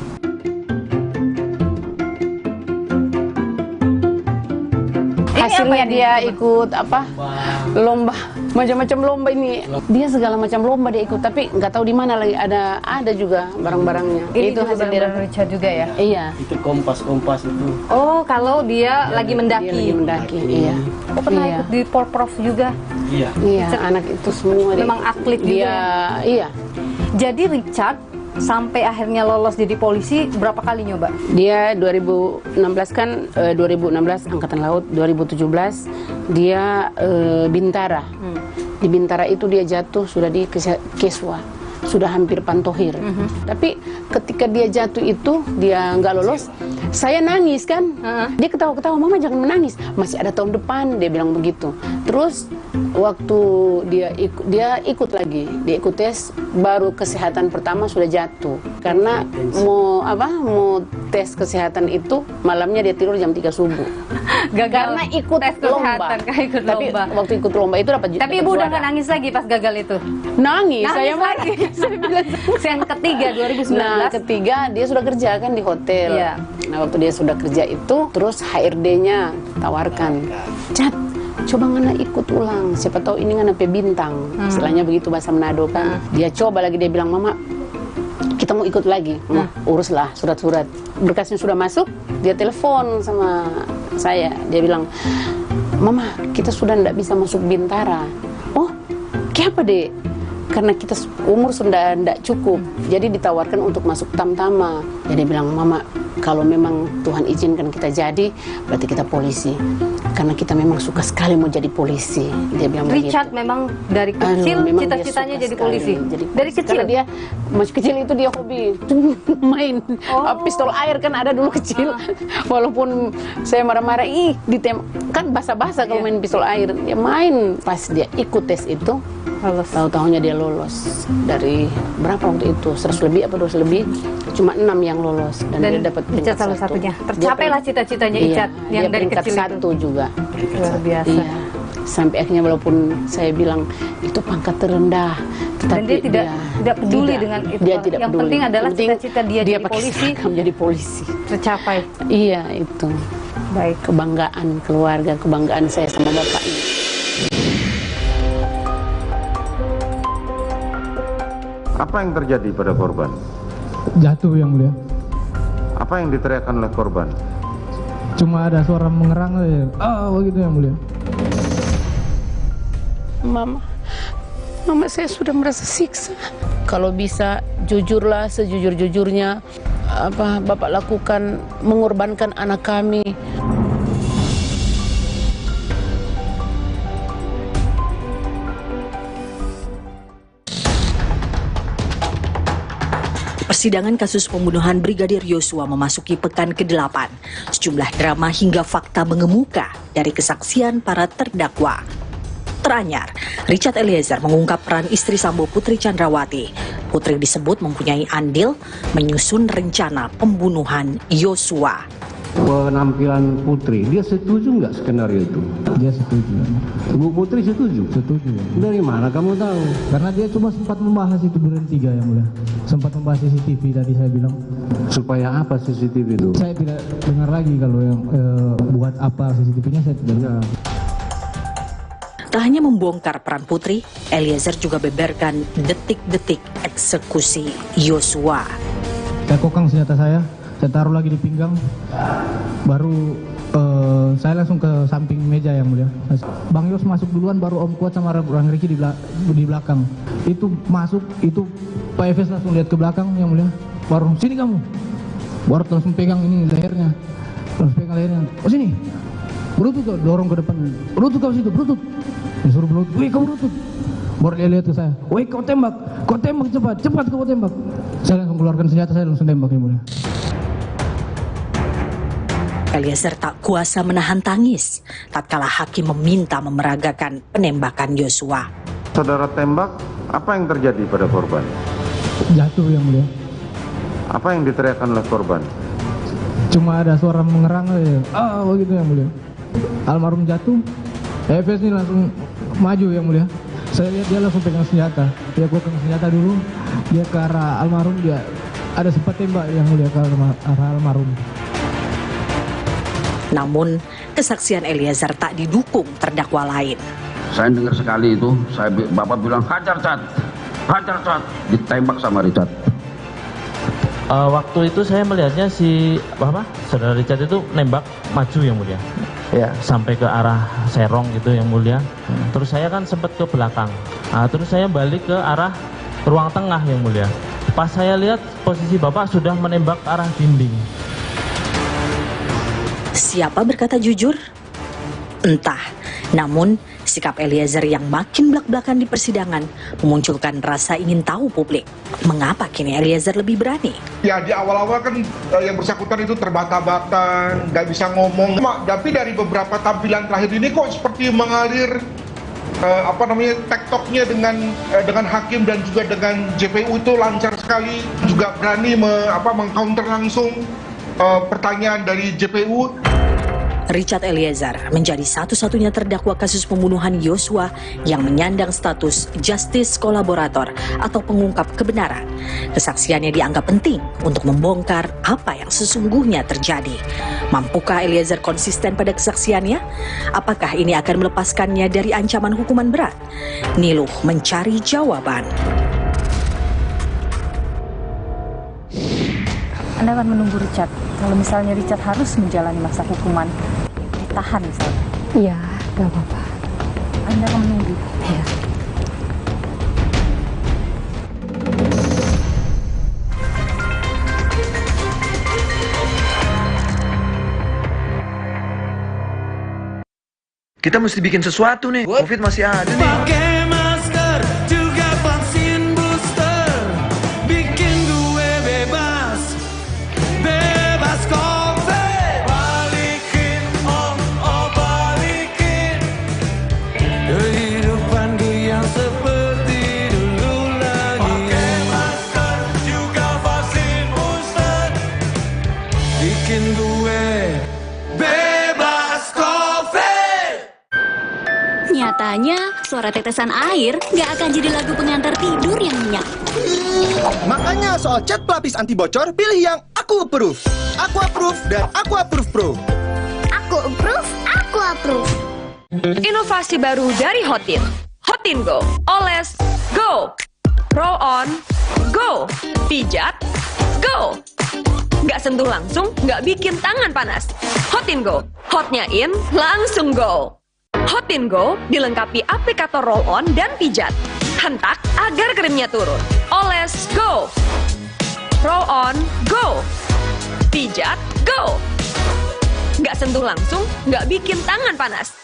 Hasilnya dia ikut lomba, macam-macam lomba ini. Dia segala macam lomba dia ikut, tapi nggak tahu di mana lagi ada juga barang-barangnya. Ini itu hasil barang Richard juga ya? Iya. Itu kompas itu. Oh, kalau dia lagi mendaki. Dia lagi mendaki, iya. Oh, pernah ikut di Porprov juga? Iya. Iya, anak itu semua. Memang atlet juga. Dia, iya. Jadi Richard sampai akhirnya lolos jadi polisi berapa kali nyoba? Dia 2016 kan 2016 Angkatan Laut, 2017 dia Bintara. Di Bintara itu dia jatuh sudah di Keswa, sudah hampir pantohir. Tapi ketika dia jatuh itu dia nggak lolos, saya nangis kan. Dia ketawa-ketawa, "Mama jangan menangis, masih ada tahun depan," dia bilang begitu. Terus waktu dia ikut lagi, dia ikut tes, baru kesehatan pertama sudah jatuh karena mau tes kesehatan itu malamnya dia tidur jam 3 subuh. Gagal karena ikut tes lomba. Tapi waktu ikut lomba itu dapat. Tapi Ibu udah nggak nangis lagi pas gagal itu? Nangis saya lagi. Saya bilang yang ketiga 2019. Nah, ketiga dia sudah kerja kan di hotel. Iya. Nah, waktu dia sudah kerja itu, terus HRD-nya tawarkan, "Cat, coba ngana ikut ulang, siapa tahu ini ngana pe bintang." Istilahnya begitu bahasa Manado kan. Dia coba lagi, dia bilang, "Mama, kita mau ikut lagi." Uruslah surat-surat. Berkasnya sudah masuk, dia telepon sama saya. Dia bilang, "Mama, kita sudah tidak bisa masuk Bintara." "Oh, kenapa, Dek?" "Karena kita umur sudah tidak cukup, jadi ditawarkan untuk masuk Tamtama." Jadi bilang, "Mama, kalau memang Tuhan izinkan kita jadi, berarti kita polisi. Karena kita memang suka sekali mau jadi polisi." Dia bilang Richard begitu. memang dari kecil cita-citanya jadi polisi. Dari kecil. Karena dia masih kecil itu dia hobi main pistol air kan ada dulu kecil. Walaupun saya marah-marah, kan basah-basah kalau main pistol air. Dia main. Pas dia ikut tes itu, tahu-tahunya dia lolos. Dari berapa waktu itu? 100 lebih apa 200 lebih? Cuma 6 yang lolos dan dia dapat peringkat salah satunya. Tercapailah cita-citanya Icat yang dari kecil itu juga. Luar biasa. Iya. Sampai akhirnya walaupun saya bilang itu pangkat terendah, dan dia tidak peduli dengan itu. Dia tidak yang peduli. penting adalah cita-cita dia jadi polisi. Menjadi polisi. Tercapai. Iya, itu. Baik. Kebanggaan keluarga, kebanggaan saya sama bapaknya. Apa yang terjadi pada korban? Jatuh yang mulia. Apa yang diteriakkan oleh korban? Cuma ada suara mengerang aja. Begitu yang mulia. Mama saya sudah merasa siksa. Kalau bisa jujurlah sejujur-jujurnya apa Bapak lakukan, mengorbankan anak kami. Persidangan kasus pembunuhan Brigadir Yosua memasuki pekan ke-8. Sejumlah drama hingga fakta mengemuka dari kesaksian para terdakwa. Teranyar, Richard Eliezer mengungkap peran istri Sambo Putri Chandrawati. Putri disebut mempunyai andil menyusun rencana pembunuhan Yosua. penampilan Putri, dia setuju nggak skenario itu? Dia setuju. Bu Putri setuju? Setuju. Dari mana kamu tahu? Karena dia cuma sempat membahas itu bertiga yang mulia. Sempat membahas CCTV tadi saya bilang. Supaya apa CCTV itu? Saya tidak dengar lagi kalau yang buat apa CCTV-nya saya tidak dengar. Tak hanya membongkar peran Putri, Eliezer juga beberkan detik-detik eksekusi Yosua. Saya kokang senjata saya taruh lagi di pinggang, baru saya langsung ke samping meja yang mulia. Bang Yos masuk duluan, baru Om Kuat sama Bang Riki di belakang. Itu masuk, itu Pak Efes langsung lihat ke belakang yang mulia. Baru sini kamu, baru langsung pegang ini lehernya, oh sini, berutut kau, dorong ke depan, berutut kau situ, berutut, disuruh berutut, wih kau berutut. Baru dia lihat ke saya, wih kau tembak cepat kau tembak. Saya langsung keluarkan senjata, saya langsung tembak yang mulia. Eliezer tak kuasa menahan tangis tatkala hakim meminta memeragakan penembakan Yosua. Saudara tembak, apa yang terjadi pada korban? Jatuh yang mulia. Apa yang diteriakkan oleh korban? Cuma ada suara mengerang aja, begitu yang mulia. Almarhum jatuh, Efes ini langsung maju yang mulia. Saya lihat dia langsung pegang senjata, dia pegang senjata dulu, dia ke arah almarhum, dia ada sempat tembak yang mulia ke arah almarhum. Namun, kesaksian Eliezer tak didukung terdakwa lain. Saya dengar sekali itu, Bapak bilang hajar Cat, ditembak sama Richard. Waktu itu saya melihatnya saudara Richard itu nembak maju yang mulia, ya sampai ke arah serong gitu yang mulia. Terus saya kan sempat ke belakang, terus saya balik ke arah ruang tengah yang mulia. Pas saya lihat posisi Bapak sudah menembak ke arah dinding. Siapa berkata jujur? Entah. Namun, sikap Eliezer yang makin belak-belakan di persidangan memunculkan rasa ingin tahu publik. Mengapa kini Eliezer lebih berani? Ya, di awal-awal kan yang bersangkutan itu terbata-bata, nggak bisa ngomong. Tapi dari beberapa tampilan terakhir ini kok seperti mengalir tektoknya dengan hakim dan juga dengan JPU itu lancar sekali. Juga berani mengcounter langsung pertanyaan dari JPU. Richard Eliezer menjadi satu-satunya terdakwa kasus pembunuhan Yosua yang menyandang status justice kolaborator atau pengungkap kebenaran. Kesaksiannya dianggap penting untuk membongkar apa yang sesungguhnya terjadi. Mampukah Eliezer konsisten pada kesaksiannya? Apakah ini akan melepaskannya dari ancaman hukuman berat? Niluh mencari jawaban. Anda akan menunggu Richard. Kalau misalnya Richard harus menjalani masa hukuman, ditahan misalnya. Iya, gak apa-apa. Anda akan menunggu. Iya. Kita mesti bikin sesuatu nih. Covid masih ada nih. Pakai masker juga vaksin booster. Bikin gue bebas. Bebas Covid. Balikin balikin. Kehidupan gue yang seperti dulu lagi. Pakai masker juga vaksin booster. Bikin gue bebas Covid. Nyatanya, suara tetesan air nggak akan jadi lagu pengantar tidur yang nyenyak. Makanya soal cat pelapis anti bocor, pilih yang Aku Approve. Aku Approve dan Aku Approve Pro. Aku approve, aku approve. Inovasi baru dari Hotin. Hotin Go. Oles, go. Roll on, go. Pijat, go. Nggak sentuh langsung, nggak bikin tangan panas. Hotin Go. Hotnya in, langsung go. Hotin Go dilengkapi aplikator roll-on dan pijat. Hentak agar krimnya turun. Oles, go. Roll-on, go. Pijat, go. Nggak sentuh langsung, nggak bikin tangan panas.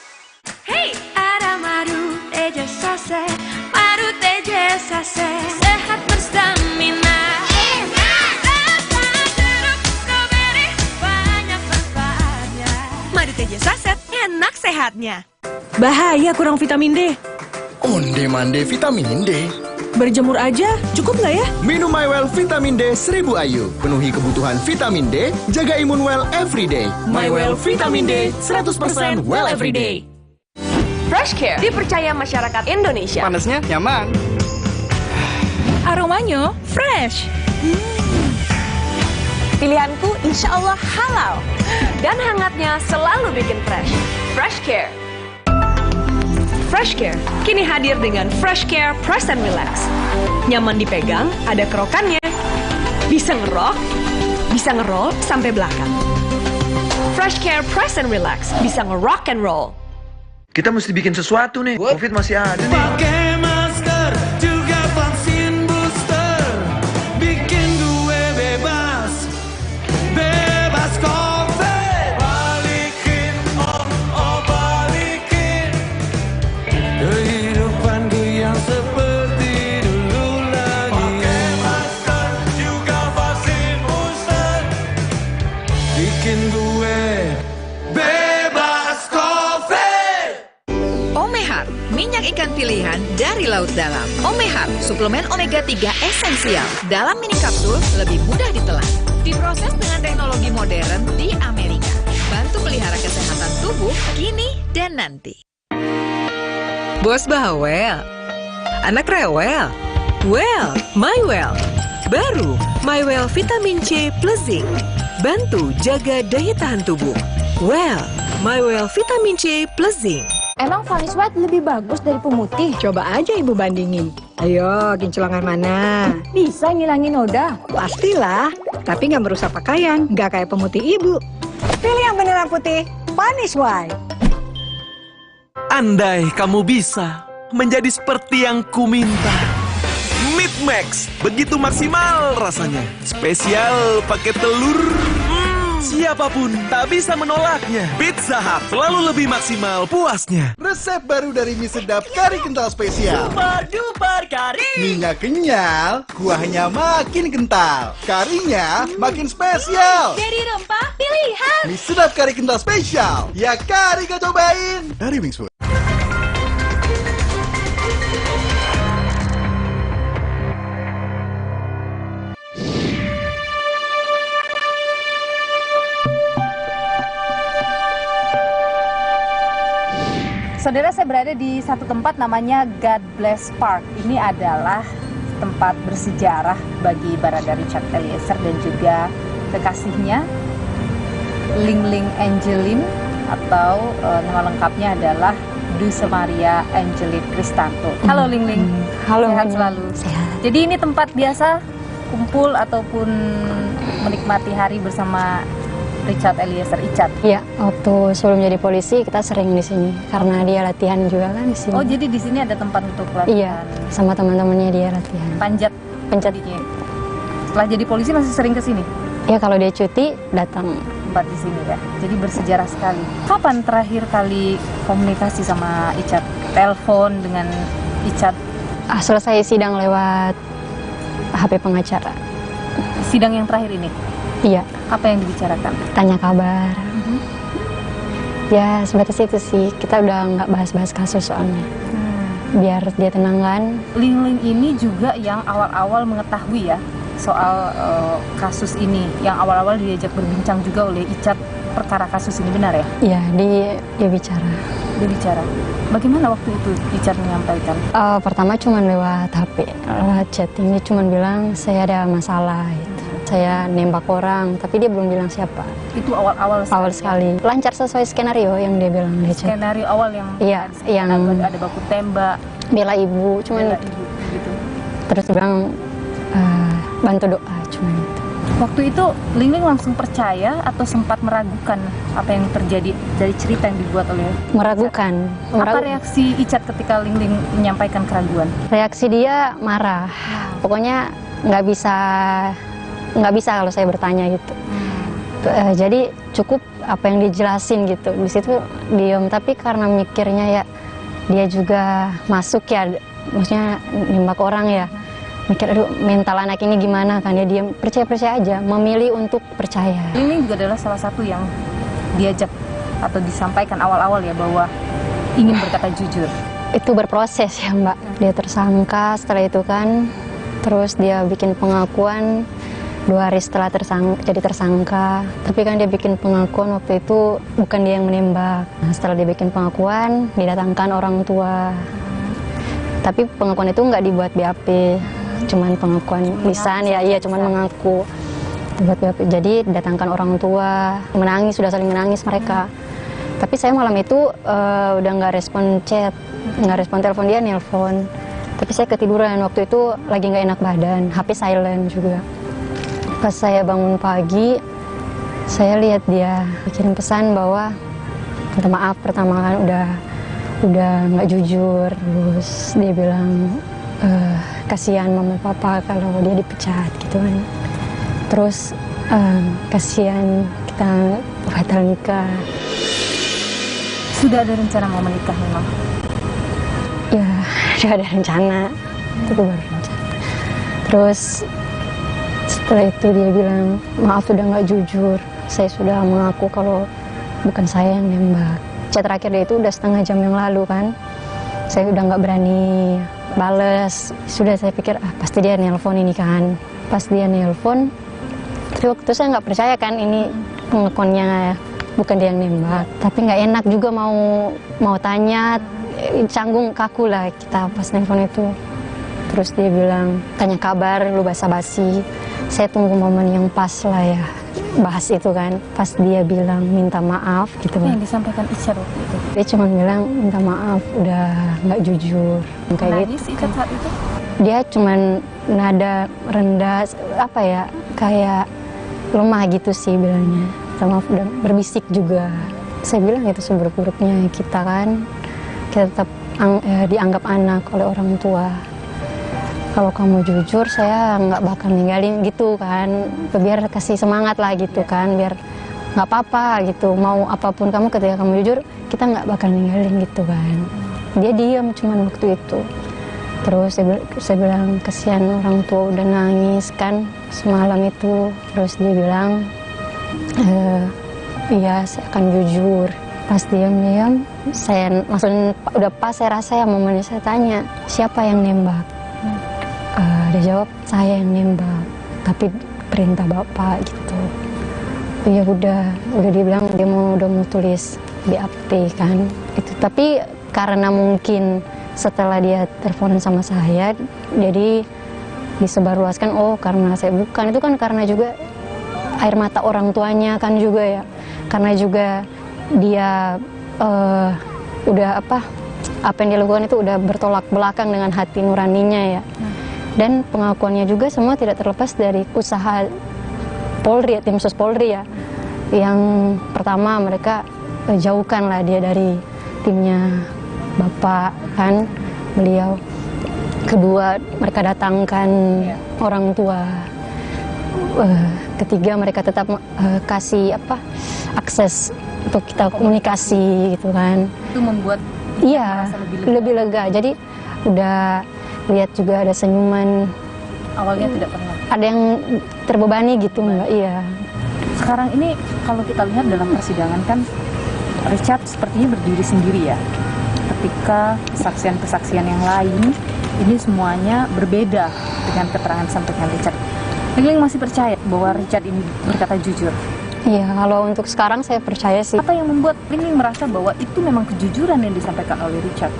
Hey, ada madu teja sase, madu teja sase, sehat berstamina. Banyak manfaatnya. Madu teja saset, enak sehatnya. Bahaya kurang vitamin D. Onde-mande vitamin D. berjemur aja cukup nggak ya? Minum MyWell Vitamin D 1000 IU. Penuhi kebutuhan vitamin D, jaga imun well everyday. MyWell Vitamin D 100% well everyday. Fresh Care dipercaya masyarakat Indonesia. Panasnya nyaman. Aromanya fresh. Pilihanku insya Allah halal. Dan hangatnya selalu bikin fresh. Fresh Care. Fresh Care kini hadir dengan Fresh Care Press and Relax. Nyaman dipegang, ada kerokannya. Bisa ngerok, bisa ngeroll sampai belakang. Fresh Care Press and Relax bisa ngerock and roll. Kita mesti bikin sesuatu nih. Covid masih ada nih. Pakai masker juga vaksin booster, bikin gue bebas, bebas COVID. Balikin balikin kehidupanku yang seperti dulu lagi. Pakai masker juga vaksin booster, bikin gue bebas COVID. Omehar, minyak ikan pilihan dari laut dalam. Omehar, suplemen omega 3 esensial. Dalam mini kapsul, lebih mudah ditelan. Diproses dengan teknologi modern di Amerika. Bantu pelihara kesehatan tubuh kini dan nanti. Bos bawel, anak rewel. Well, MyWell. Baru, MyWell Vitamin C plus Zinc. Bantu jaga daya tahan tubuh. Well, MyWell Vitamin C plus Zinc. Emang Vanis White lebih bagus dari pemutih? Coba aja ibu bandingin. Ayo, kinclongan mana? Bisa ngilangin noda? Pastilah, tapi nggak merusak pakaian, nggak kayak pemutih ibu. Pilih yang beneran putih, Vanis White. Andai kamu bisa menjadi seperti yang kuminta. Meat Max, begitu maksimal rasanya. Spesial pakai telur. Siapapun tak bisa menolaknya. Pizza Hut selalu lebih maksimal puasnya. Resep baru dari mie sedap kari kental spesial. Super duper kari. Minyak kenyal, kuahnya makin kental. Karinya makin spesial. Dari rempah pilihan. Mie sedap kari kental spesial. Ya kari gak cobain. Dari Wings Food. Saudara, saya berada di satu tempat namanya God Bless Park. Ini adalah tempat bersejarah bagi Barada Richard Eliezer dan juga kekasihnya Ling Ling Angeline, atau nama lengkapnya adalah Dulce Maria Angeline Cristanto. Halo Ling Ling. Halo. Sehat selalu. Sehat. Jadi ini tempat biasa kumpul ataupun menikmati hari bersama Richard Eliezer Icat. Iya, waktu sebelum jadi polisi kita sering di sini karena dia latihan juga kan di sini. Oh, jadi di sini ada tempat untuk latihan. Iya, sama teman-temannya dia latihan. Panjat. Setelah jadi polisi masih sering ke sini? Iya, kalau dia cuti datang. Tempat di sini ya. Jadi bersejarah sekali. Kapan terakhir kali komunikasi sama Icat? Telepon dengan Icat? Selesai sidang lewat HP pengacara. Sidang yang terakhir ini? Iya. Apa yang dibicarakan? Tanya kabar. Ya sebatas itu sih. Kita udah nggak bahas-bahas kasus soalnya. Biar dia tenang kan. Ling Ling ini juga yang awal-awal mengetahui ya soal kasus ini. Yang awal-awal diajak berbincang juga oleh Icat perkara kasus ini, benar ya? Iya, dia bicara. Dia bicara. Bagaimana waktu itu Icat menyampaikan? Pertama cuma lewat HP, lewat chatting. Dia cuma bilang saya ada masalah gitu. Saya nembak orang, tapi dia belum bilang siapa. Itu awal-awal sekali. Awal sekali. Lancar sesuai skenario yang dia bilang di chat. Skenario awal yang yang ada baku tembak, bela ibu, cuman bela itu. ibu, gitu. Terus dia bilang bantu doa, cuman itu. Waktu itu Ling Ling langsung percaya atau sempat meragukan apa yang terjadi dari cerita yang dibuat oleh Meragukan. Apa reaksi Icat ketika Ling Ling menyampaikan keraguan? Reaksi dia marah. Pokoknya nggak bisa kalau saya bertanya gitu. Jadi cukup apa yang dijelasin gitu. Di situ diam, tapi karena mikirnya ya dia juga masuk ya, maksudnya nembak orang ya. Mikir aduh mental anak ini gimana kan, dia diam, percaya aja, memilih untuk percaya. Ini juga adalah salah satu yang diajak atau disampaikan awal-awal ya bahwa ingin berkata jujur. itu berproses ya Mbak. Dia tersangka, setelah itu kan terus dia bikin pengakuan 2 hari setelah jadi tersangka. Tapi kan dia bikin pengakuan waktu itu bukan dia yang menembak. Nah, setelah dia bikin pengakuan, didatangkan orang tua. Tapi pengakuan itu nggak dibuat BAP, cuman pengakuan lisan ya, iya cuman mengaku. Buat BAP. Jadi didatangkan orang tua, menangis, sudah saling menangis mereka. Tapi saya malam itu udah nggak respon chat, nggak respon telepon, dia nelpon. Tapi saya ketiduran, waktu itu lagi nggak enak badan, HP silent juga. Pas saya bangun pagi, saya lihat dia bikin pesan bahwa minta maaf pertama kan udah nggak jujur, terus dia bilang kasihan mama papa kalau dia dipecat gitu kan. Terus kasihan kita batal nikah. Sudah ada rencana mau menikah memang? Ya, sudah ada rencana. Itu baru rencana. Terus setelah itu dia bilang, maaf sudah nggak jujur. Saya sudah mengaku kalau bukan saya yang nembak. Chat terakhir dia itu udah setengah jam yang lalu kan. Saya udah nggak berani bales. Sudah saya pikir, pasti dia nelpon ini kan. Pas dia nelpon, tapi waktu itu saya nggak percaya kan ini pengakuannya bukan dia yang nembak. Tapi nggak enak juga mau tanya, canggung kaku lah kita pas nelpon itu. Terus dia bilang, tanya kabar, lu basa-basi. Saya tunggu momen yang pas lah ya, bahas itu kan. Pas dia bilang minta maaf gitu kan. Yang disampaikan Ica waktu itu? Dia cuma bilang minta maaf, udah nggak jujur. Kayak nangis gitu. Ica saat itu? Dia cuma nada rendah, apa ya, kayak lemah gitu sih bilangnya. Maaf, udah berbisik juga. Saya bilang itu seburuk-buruknya kita kan, kita tetap dianggap anak oleh orang tua. Kalau kamu jujur, saya nggak bakal ninggalin gitu kan, biar kasih semangat lah gitu kan, biar nggak apa-apa gitu, mau apapun kamu ketika kamu jujur, kita nggak bakal ninggalin gitu kan. Dia diam cuman waktu itu. Terus saya bilang kasihan orang tua udah nangis kan semalam itu. Terus dia bilang, iya saya akan jujur. Pas diam-diam, saya langsung udah pas saya rasa ya momennya saya tanya, siapa yang nembak? Dia jawab, saya yang nembak, tapi perintah bapak gitu. Ya udah dia bilang dia udah mau tulis BAP kan. Itu tapi karena mungkin setelah dia telepon sama saya, jadi disebarluaskan, oh karena saya bukan, itu kan karena juga air mata orang tuanya kan juga ya, karena juga dia udah apa yang dia lakukan itu udah bertolak belakang dengan hati nuraninya ya. Dan pengakuannya juga semua tidak terlepas dari usaha Polri, tim sus Polri ya. Yang pertama mereka jauhkan lah dia dari timnya Bapak kan, beliau. Kedua mereka datangkan orang tua. Ketiga mereka tetap kasih akses untuk kita komunikasi gitu kan. Itu membuat lebih lega. Jadi udah lihat juga ada senyuman. Awalnya tidak pernah. Ada yang terbebani gitu Mbak, iya. Sekarang ini kalau kita lihat dalam persidangan kan Richard sepertinya berdiri sendiri ya. Ketika kesaksian-kesaksian yang lain ini semuanya berbeda dengan keterangan sampaikan Richard. Lingling masih percaya bahwa Richard ini berkata jujur? Iya, kalau untuk sekarang saya percaya sih. Apa yang membuat Lingling merasa bahwa itu memang kejujuran yang disampaikan oleh Richard?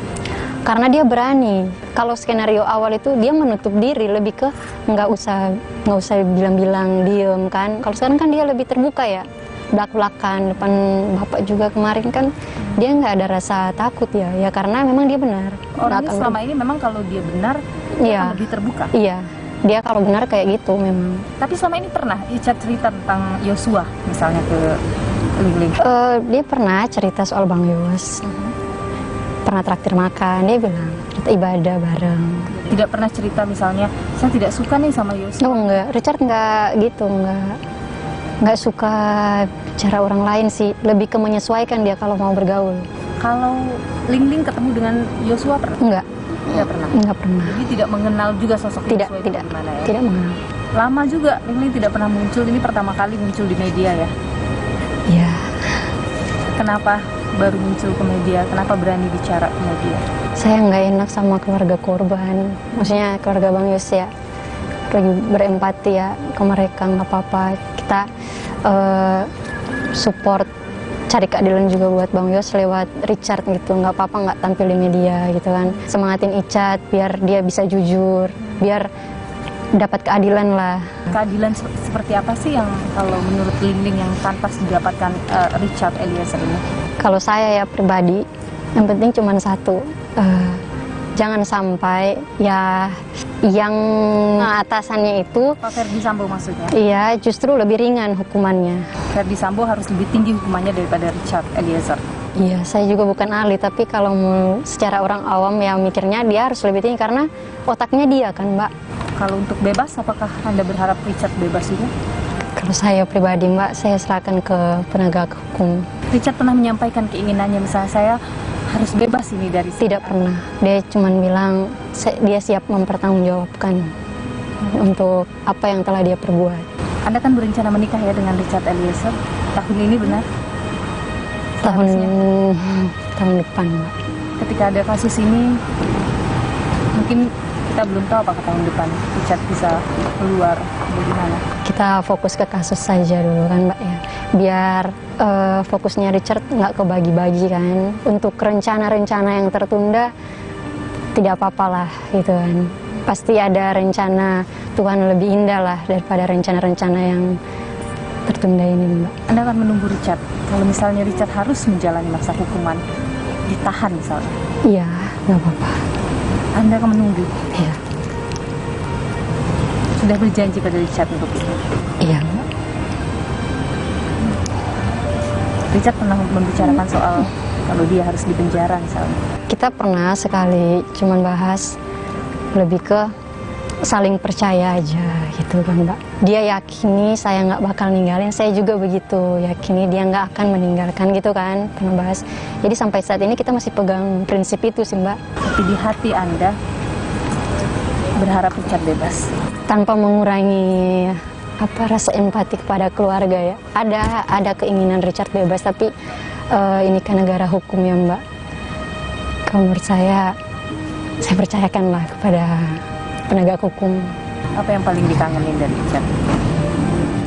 Karena dia berani. Kalau skenario awal itu dia menutup diri, lebih ke nggak usah bilang-bilang diem kan. Kalau sekarang kan dia lebih terbuka ya, belak-belakan depan bapak juga kemarin kan dia nggak ada rasa takut ya karena memang dia benar. Orangnya selama ini memang kalau dia benar dia akan lebih terbuka. Iya, dia kalau benar kayak gitu memang. Tapi selama ini pernah Richard cerita tentang Yosua misalnya ke Lingling? Dia pernah cerita soal Bang Yos. Pernah traktir makan, dia bilang kita ibadah bareng. Tidak pernah cerita misalnya saya tidak suka nih sama Yosua? Oh enggak, Richard enggak gitu, enggak suka cara orang lain sih, lebih ke menyesuaikan dia kalau mau bergaul. Kalau Lingling ketemu dengan Yosua pernah? Enggak. Tidak pernah? Enggak pernah. Jadi tidak mengenal juga sosok Yosua itu gimana ya? Tidak mengenal. Lama juga Lingling tidak pernah muncul, ini pertama kali muncul di media ya? Iya. Kenapa? baru muncul ke media? Kenapa berani bicara ke media? Saya nggak enak sama keluarga korban, maksudnya keluarga Bang Yos ya, lagi berempati ya ke mereka, nggak apa-apa. Kita support, cari keadilan juga buat Bang Yos lewat Richard gitu, nggak apa-apa nggak tampil di media gitu kan. Semangatin Icat biar dia bisa jujur, biar dapat keadilan lah. Keadilan seperti apa sih yang kalau menurut Linding yang pantas didapatkan Richard Eliezer ini? Kalau saya ya pribadi, yang penting cuma satu, jangan sampai ya yang atasannya itu, Pak Ferdi Sambo maksudnya? Iya, justru lebih ringan hukumannya. Ferdi Sambo harus lebih tinggi hukumannya daripada Richard Eliezer. Iya, saya juga bukan ahli, tapi kalau secara orang awam ya mikirnya dia harus lebih tinggi karena otaknya dia kan, Mbak. Kalau untuk bebas, apakah Anda berharap Richard bebas juga? Kalau saya pribadi, Mbak, saya serahkan ke penegak hukum. Richard pernah menyampaikan keinginannya, misalnya saya harus bebas ini dari sini. Tidak pernah. Dia cuma bilang dia siap mempertanggungjawabkan untuk apa yang telah dia perbuat. Anda kan berencana menikah ya dengan Richard Eliezer tahun ini, benar? Tahun depan, Mbak. Ketika ada kasus ini, mungkin kita belum tahu apakah tahun depan Richard bisa keluar bagaimana. Kita fokus ke kasus saja dulu kan, Mbak ya. Biar fokusnya Richard nggak kebagi-bagi kan. Untuk rencana-rencana yang tertunda tidak apa-apa lah gitu kan. Pasti ada rencana Tuhan lebih indah lah daripada rencana-rencana yang tertunda ini, Mbak. Anda akan menunggu Richard. Kalau misalnya Richard harus menjalani masa hukuman, ditahan misalnya. Iya, nggak apa-apa. Anda akan menunggu? Iya. Sudah berjanji pada Richard untuk itu? Iya, Mbak. Richard pernah membicarakan soal kalau dia harus dipenjara misalnya? Kita pernah sekali, cuman bahas lebih ke saling percaya aja gitu kan, Mbak. Dia yakini saya nggak bakal ninggalin, saya juga begitu yakini dia nggak akan meninggalkan gitu kan, pernah bahas. Jadi sampai saat ini kita masih pegang prinsip itu sih, Mbak. Tapi di hati Anda berharap Richard bebas? Tanpa mengurangi rasa empati kepada keluarga ya. Ada keinginan Richard bebas, tapi ini kan negara hukum ya, Mbak. Kalau menurut saya percayakanlah kepada penegak hukum. Apa yang paling dikangenin dari Richard?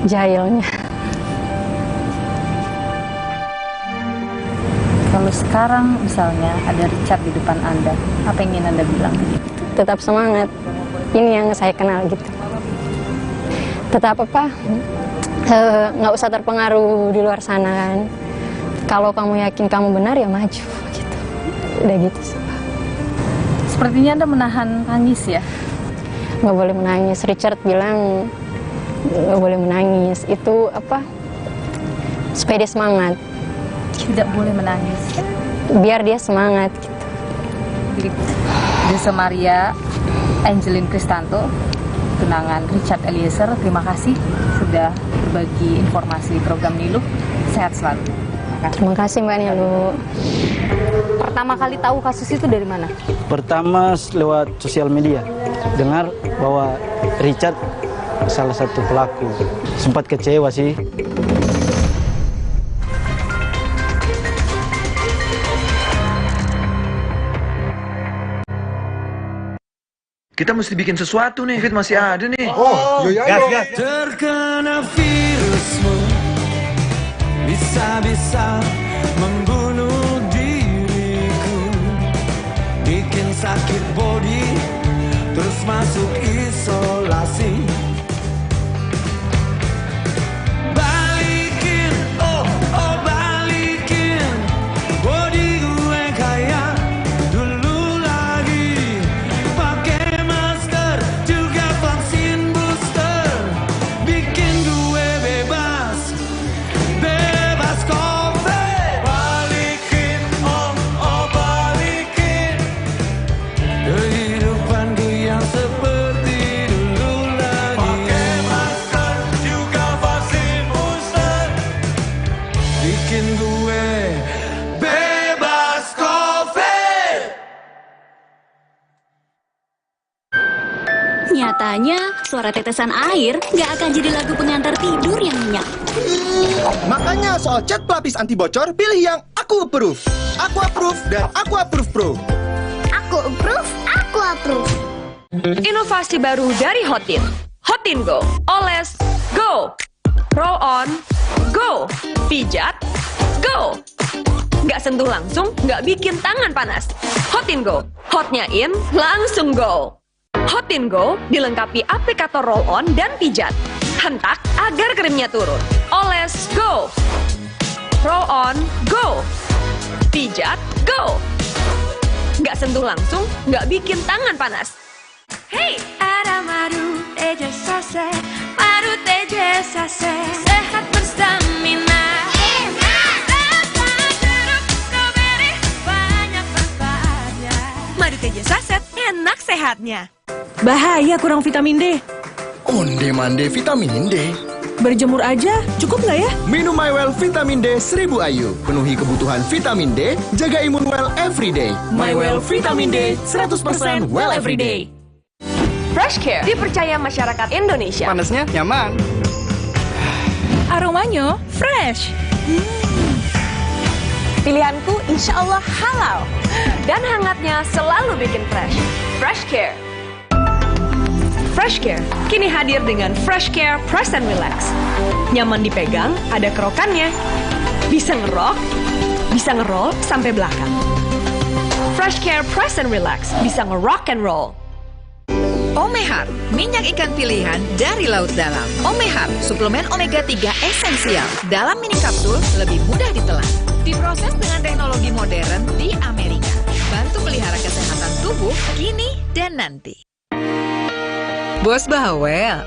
Jahilnya. Kalau sekarang misalnya ada Richard di depan Anda, apa yang ingin Anda bilang ke dia? Tetap semangat. Ini yang saya kenal gitu. Tetap nggak usah terpengaruh di luar sana kan. Kalau kamu yakin kamu benar ya maju gitu. Udah gitu sih. Sepertinya Anda menahan tangis ya? Nggak boleh menangis. Richard bilang nggak boleh menangis. Itu supaya dia semangat. Tidak boleh menangis. Biar dia semangat gitu. Desa Maria Angelin Kristanto, tunangan Richard Eliezer, terima kasih sudah berbagi informasi di program Niluh. Sehat selalu. Terima kasih Mbak Niluh. Pertama kali tahu kasus itu dari mana? Pertama lewat sosial media. Dengar bahwa Richard salah satu pelaku. Sempat kecewa sih. Kita mesti bikin sesuatu nih, Fit masih ada nih. Oh, gas. Terkena virusmu bisa-bisa membunuh diriku, bikin sakit body, terus masuk isolasi. Balikin, oh balikin body gue kayak dulu lagi, pakai masker juga vaksin booster, bikin gue bebas COVID. Balikin, oh balikin kehidupanku yang seperti dulu lagi. Nyatanya, suara tetesan air nggak akan jadi lagu pengantar tidur yang nyenyak. Makanya soal cat pelapis anti bocor, pilih yang aku approve. Aku approve dan aku approve Pro. Aku approve, aku approve. Inovasi baru dari Hotin. Hotin Go. Oles, go. Roll on, go. Pijat, go. Nggak sentuh langsung, nggak bikin tangan panas. Hotin Go. Hotnya in, langsung go. Hotin Go dilengkapi aplikator roll on dan pijat. Hentak agar krimnya turun. Oles, go. Roll on, go. Pijat, go. Nggak sentuh langsung, nggak bikin tangan panas. Hey, ada madu teja sase, madu teja sase, sehat berstamina. Banyak manfaatnya. Madu teja saset, enak sehatnya. Bahaya kurang vitamin D. Onde-mande vitamin D. Berjemur aja, cukup nggak ya? Minum MyWell Vitamin D 1000 IU. Penuhi kebutuhan vitamin D, jaga imun well everyday. MyWell Vitamin D 100% well everyday. Fresh Care dipercaya masyarakat Indonesia. Panasnya nyaman. Aromanya fresh. Pilihanku insya Allah halal. Dan hangatnya selalu bikin fresh. Fresh Care. Fresh Care kini hadir dengan Fresh Care Press and Relax. Nyaman dipegang, ada kerokannya. Bisa ngerok, bisa ngeroll sampai belakang. Fresh Care Press and Relax bisa ngerock and roll. Omehar, minyak ikan pilihan dari laut dalam. Omehar, suplemen omega 3 esensial. Dalam mini kapsul, lebih mudah ditelan. Diproses dengan teknologi modern di Amerika. Bantu pelihara kesehatan tubuh kini dan nanti. Bos bawel,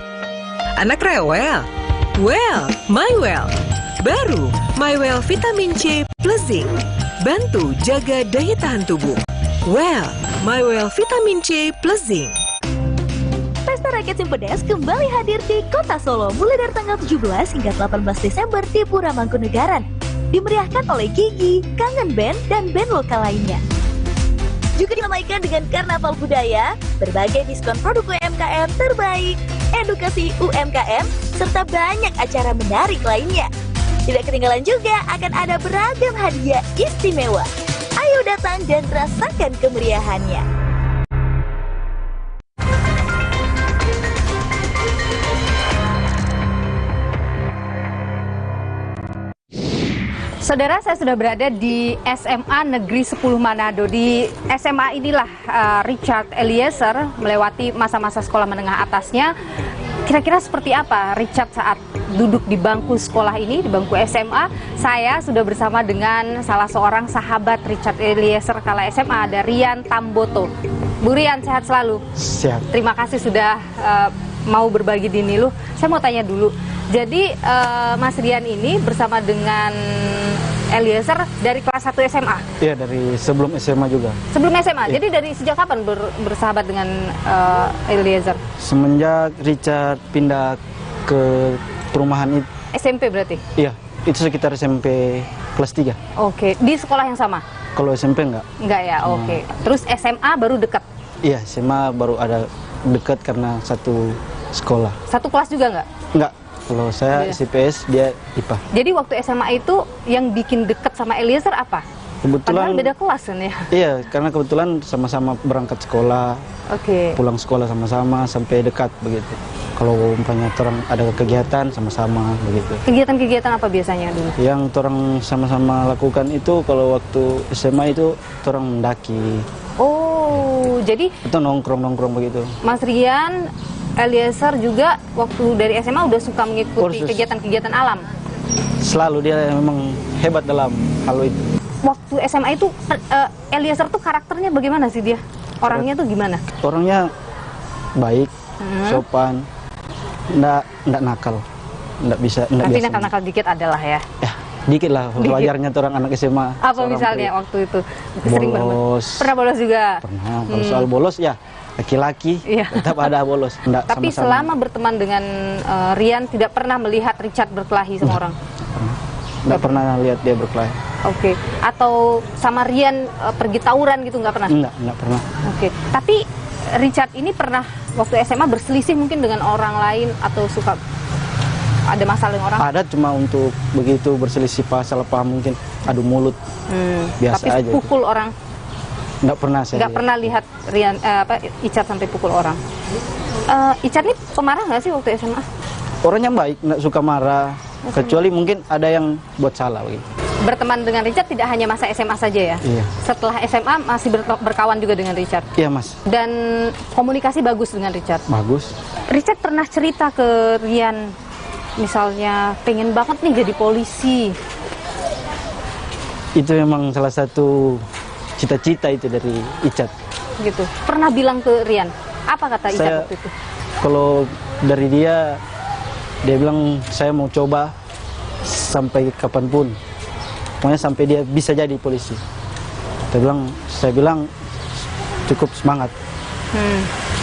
anak rewel. Well, MyWell. Baru, MyWell Vitamin C plus Zinc. Bantu jaga daya tahan tubuh. Well, MyWell Vitamin C plus Zinc. Pesta Rakyat Simpedes kembali hadir di Kota Solo mulai dari tanggal 17 hingga 18 Desember di Pura Mangkunegaran. Dimeriahkan oleh Gigi, Kangen Band, dan band lokal lainnya. Juga diramaikan dengan karnaval budaya, berbagai diskon produk UMKM terbaik, edukasi UMKM, serta banyak acara menarik lainnya. Tidak ketinggalan juga akan ada beragam hadiah istimewa. Ayo datang dan rasakan kemeriahannya. Saudara, saya sudah berada di SMA Negeri 10 Manado. Di SMA inilah Richard Eliezer melewati masa-masa sekolah menengah atasnya. Kira-kira seperti apa Richard saat duduk di bangku sekolah ini, di bangku SMA? Saya sudah bersama dengan salah seorang sahabat Richard Eliezer kala SMA, ada Rian Tamboto. Bu Rian, sehat selalu? Sehat. Terima kasih sudah mau berbagi di Niluh. Saya mau tanya dulu, jadi Mas Rian ini bersama dengan Eliezer dari kelas 1 SMA? Iya, dari sebelum SMA juga. Sebelum SMA? Iya. Jadi dari sejak kapan bersahabat dengan Eliezer? Semenjak Richard pindah ke perumahan itu. SMP berarti? Iya, itu sekitar SMP kelas 3. Oke, di sekolah yang sama? Kalau SMP enggak. Enggak ya, oke. Terus SMA baru dekat? Iya, SMA baru ada dekat karena satu sekolah. Satu kelas juga enggak? Enggak. Kalau saya CPS, dia IPA. Jadi waktu SMA itu yang bikin deket sama Eliezer apa? Kebetulan. Padahal beda kelas kan ya? Iya, karena kebetulan sama-sama berangkat sekolah. Oke. Pulang sekolah sama-sama sampai dekat begitu. Kalau umpamanya orang ada kegiatan sama-sama begitu. Kegiatan-kegiatan apa biasanya dulu? Yang orang sama-sama lakukan itu kalau waktu SMA itu orang mendaki. Oh, jadi itu nongkrong-nongkrong begitu. Mas Rian Eliezer juga waktu dari SMA udah suka mengikuti kegiatan-kegiatan alam? Selalu, dia memang hebat dalam hal itu. Waktu SMA itu Eliezer tuh karakternya bagaimana sih dia? Orangnya tuh gimana? Orangnya baik, sopan, nggak nakal, nggak bisa. Tapi nakal-nakal dikit adalah ya? Ya, dikit lah, wajarnya tuh orang anak SMA. Apa misalnya waktu itu? Sering bolos. Pernah bolos juga? Pernah, kalau soal bolos ya laki-laki tetap ada bolos. Tapi selama berteman dengan Rian tidak pernah melihat Richard berkelahi sama orang? Nggak pernah lihat dia berkelahi. Oke. Atau sama Rian pergi tawuran gitu nggak pernah? Nggak pernah. Oke. Tapi Richard ini pernah waktu SMA berselisih mungkin dengan orang lain atau suka ada masalah dengan orang? Ada, cuma untuk begitu berselisih salah paham mungkin adu mulut. Biasa tapi aja. pukul orang? Nggak pernah saya. Nggak pernah lihat Richard sampai pukul orang. Richard ini pemarah nggak sih waktu SMA? Orangnya baik, nggak suka marah. Kecuali mungkin ada yang buat salah begitu. Berteman dengan Richard tidak hanya masa SMA saja ya? Iya. Setelah SMA masih berkawan juga dengan Richard? Iya, Mas. Dan komunikasi bagus dengan Richard? Bagus. Richard pernah cerita ke Rian, misalnya pengen banget nih jadi polisi. Itu memang salah satu cita-cita itu dari Icat. Gitu. Pernah bilang ke Rian, apa kata Icat waktu itu? Kalau dari dia bilang saya mau coba sampai kapanpun. Pokoknya sampai dia bisa jadi polisi. Saya bilang cukup semangat.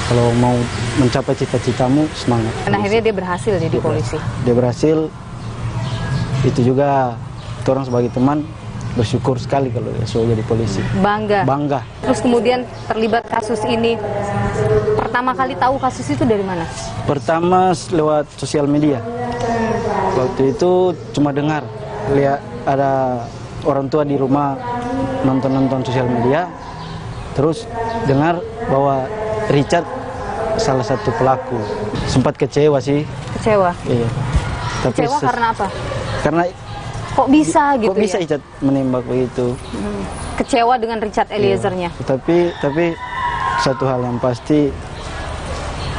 Kalau mau mencapai cita-citamu, semangat. Dan akhirnya dia berhasil jadi polisi. Dia berhasil. Itu juga orang sebagai teman bersyukur sekali kalau dia sudah jadi polisi. Bangga. Bangga. Terus kemudian terlibat kasus ini. Pertama kali tahu kasus itu dari mana? Pertama lewat sosial media. Waktu itu cuma dengar, lihat ada orang tua di rumah nonton sosial media, terus dengar bahwa Richard salah satu pelaku. Sempat kecewa sih. Kecewa? Iya. Tapi Kecewa karena apa? Karena kok bisa gitu kok bisa ya? Richard menembak begitu. Kecewa dengan Richard Eliezer-nya? Iya. Tapi satu hal yang pasti,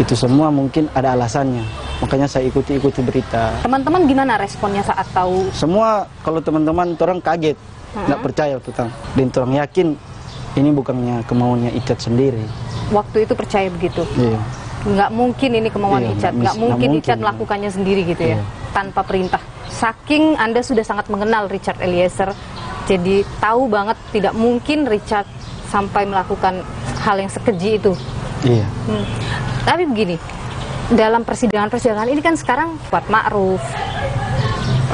itu semua mungkin ada alasannya. Makanya saya ikuti berita. Teman-teman gimana responnya saat tahu? Semua kalau teman-teman orang kaget, nggak percaya tentang. Dan orang yakin ini bukannya kemauannya Icat sendiri. Waktu itu percaya begitu? Iya. Nggak mungkin ini kemauan Icat, nggak mungkin Icat iya. melakukannya sendiri gitu ya, tanpa perintah. Saking Anda sudah sangat mengenal Richard Eliezer, jadi tahu banget tidak mungkin Richard sampai melakukan hal yang sekeji itu. Iya. Tapi begini, dalam persidangan ini kan sekarang Kuat Ma'ruf,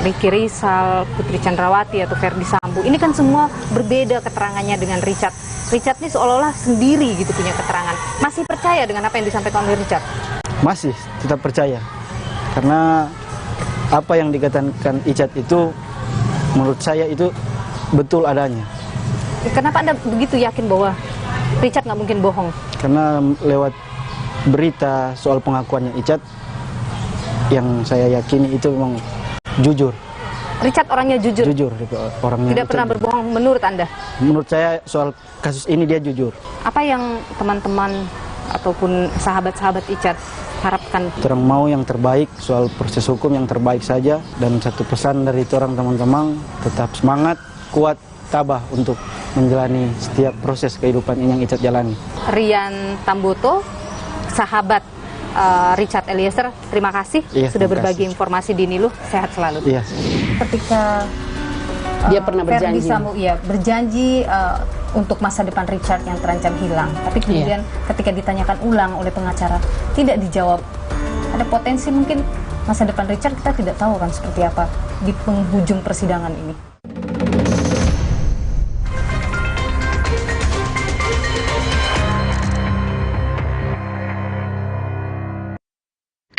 Ricky Rizal, Putri Chandrawati atau Ferdi Sambo, ini kan semua berbeda keterangannya dengan Richard. Richard ini seolah-olah sendiri gitu punya keterangan. Masih percaya dengan apa yang disampaikan oleh Richard? Masih tetap percaya. Karena apa yang dikatakan Icat itu menurut saya itu betul adanya. Kenapa Anda begitu yakin bahwa Richard nggak mungkin bohong? Karena lewat berita soal pengakuannya Icat, yang saya yakini itu memang jujur. Richard orangnya jujur? Jujur, orangnya. Tidak pernah berbohong menurut Anda? Menurut saya soal kasus ini dia jujur. Apa yang teman-teman ataupun sahabat-sahabat Icat harapkan? Orang mau yang terbaik, soal proses hukum yang terbaik saja. Dan satu pesan dari orang teman-teman, tetap semangat, kuat, tabah untuk menjalani setiap proses kehidupan ini yang Icat jalani. Rian Tamboto, sahabat Richard Eliezer, terima kasih sudah berbagi informasi di Niluh. Sehat selalu. Iya. Ketika dia pernah berjanji, Ferdi Sambo, berjanji untuk masa depan Richard yang terancam hilang. Tapi kemudian ketika ditanyakan ulang oleh pengacara, tidak dijawab. Ada potensi mungkin masa depan Richard kita tidak tahu kan seperti apa di penghujung persidangan ini.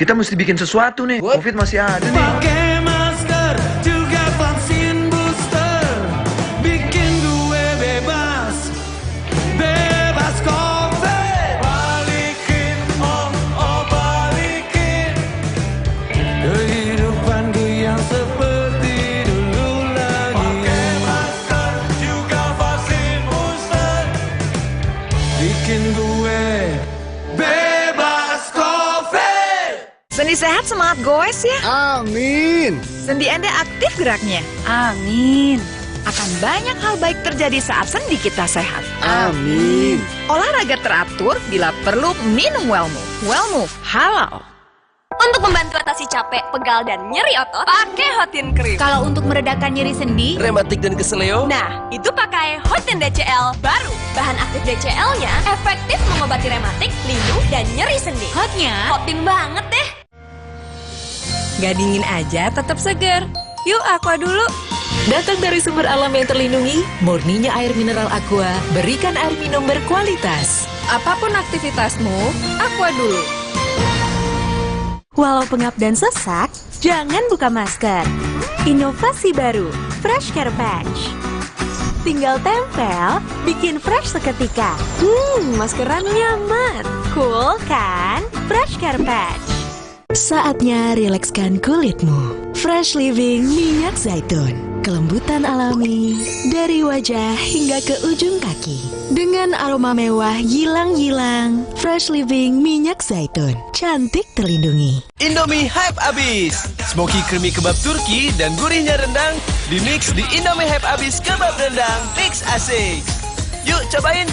Kita mesti bikin sesuatu nih. Covid masih ada nih. Pakai masker juga vaksin booster, bikin gue bebas, bebas Covid. Balikin, oh balikin kehidupan gue yang seperti dulu lagi. Pakai masker juga vaksin booster, bikin gue bebas Covid. Sendi sehat, semangat goes ya. Amin. Sendi Anda aktif geraknya. Amin. Akan banyak hal baik terjadi saat sendi kita sehat. Amin. Olahraga teratur, bila perlu minum Wellmove. Wellmove halal. Untuk membantu atasi capek, pegal, dan nyeri otot, pakai Hotin Cream. Kalau untuk meredakan nyeri sendi, Rematik dan keseleo. nah, itu pakai Hotin DCL baru. Bahan aktif DCL-nya efektif mengobati rematik, linu, dan nyeri sendi. Hotnya, Hotin banget deh. Gak dingin aja, tetap seger. Yuk, aqua dulu. Datang dari sumber alam yang terlindungi, murninya air mineral Aqua, berikan air minum berkualitas. Apapun aktivitasmu, Aqua dulu. Walau pengap dan sesak, jangan buka masker. Inovasi baru, Fresh Care Patch. Tinggal tempel, bikin fresh seketika. Maskeran nyaman. Cool kan? Fresh Care Patch. Saatnya rilekskan kulitmu. Fresh Living minyak zaitun. Kelembutan alami dari wajah hingga ke ujung kaki. Dengan aroma mewah yilang-yilang. Fresh Living minyak zaitun. Cantik terlindungi. Indomie hype abis. Smoky creamy kebab Turki dan gurihnya rendang dimix di Indomie hype abis kebab rendang mix asik. Yuk cobain.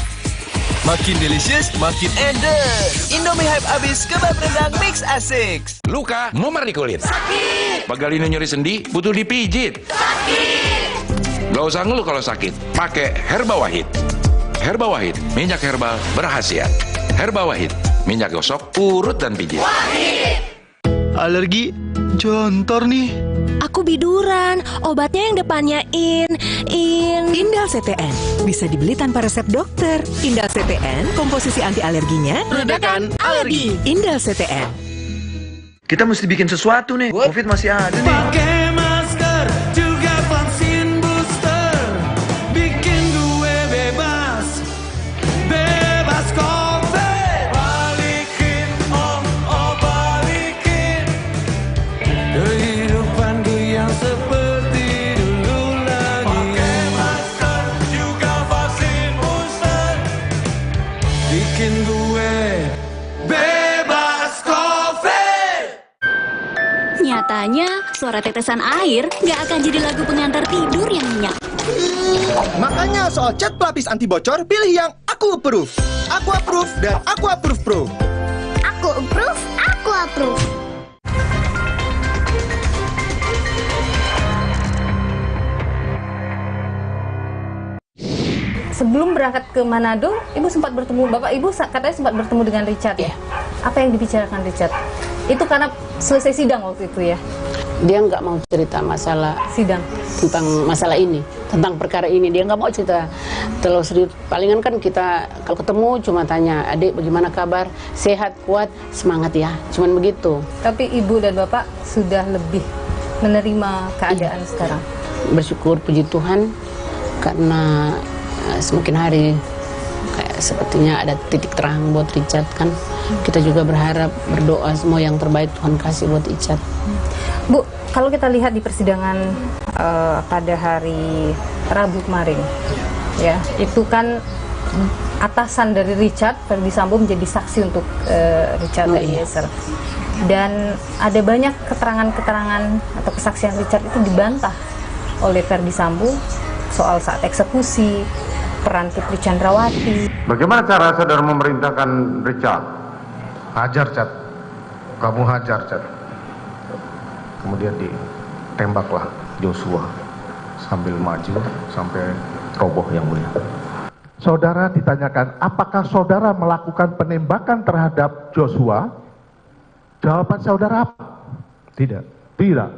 Makin delicious, makin endes. Indomie hype abis kebab rendang mix asik. Luka, memar di kulit. Sakit. Pagalino nyeri sendi, butuh dipijit. Sakit. Gak usah ngeluh kalau sakit. Pakai Herba Wahid. Herba Wahid, minyak herbal berkhasiat. Herba Wahid, minyak gosok, urut dan pijit. Wahid. Alergi, jontor nih. Aku biduran, obatnya yang depannya Indal CTN bisa dibeli tanpa resep dokter. Indal CTN, komposisi anti alerginya Redakan alergi. Indal CTN. Kita mesti bikin sesuatu nih. Covid masih ada nih. Pakai masker juga vaksin booster, bikin gue bebas, bebas COVID. Balikin balikin kehidupan gue yang seperti dulu lagi. Pakai masker juga vaksin booster, bikin gue bebas COVID. Nyatanya, suara tetesan air nggak akan jadi lagu pengantar tidur yang nyenyak. Makanya soal cat pelapis anti bocor, pilih yang Aku Approve. Aku Approve dan Aku Approve Pro. Aku approve, aku approve. Sebelum berangkat ke Manado, Ibu sempat bertemu, Bapak Ibu katanya sempat bertemu dengan Richard ya? Apa yang dibicarakan Richard? Itu karena selesai sidang waktu itu ya? Dia nggak mau cerita masalah sidang tentang masalah ini, tentang perkara ini. Dia nggak mau cerita terlalu serius. Palingan kan kita kalau ketemu cuma tanya, adik bagaimana kabar, sehat, kuat, semangat ya, cuman begitu. Tapi Ibu dan Bapak sudah lebih menerima keadaan sekarang? Bersyukur, puji Tuhan, karena semakin hari kayak sepertinya ada titik terang buat Richard kan. Kita juga berharap, berdoa semua yang terbaik Tuhan kasih buat Richard. Bu, kalau kita lihat di persidangan pada hari Rabu kemarin, ya itu kan atasan dari Richard, Ferdy Sambo menjadi saksi untuk Richard Eliezer. Dan ada banyak keterangan-keterangan atau kesaksian Richard itu dibantah oleh Ferdy Sambo soal saat eksekusi, peran Putri Chandrawati. Bagaimana cara saudara memerintahkan Richard? Hajar, Cat. Kamu hajar, Cat. Kemudian ditembaklah Joshua sambil maju sampai roboh yang mulia. Saudara ditanyakan, apakah saudara melakukan penembakan terhadap Joshua? Jawaban saudara apa? Tidak. Tidak.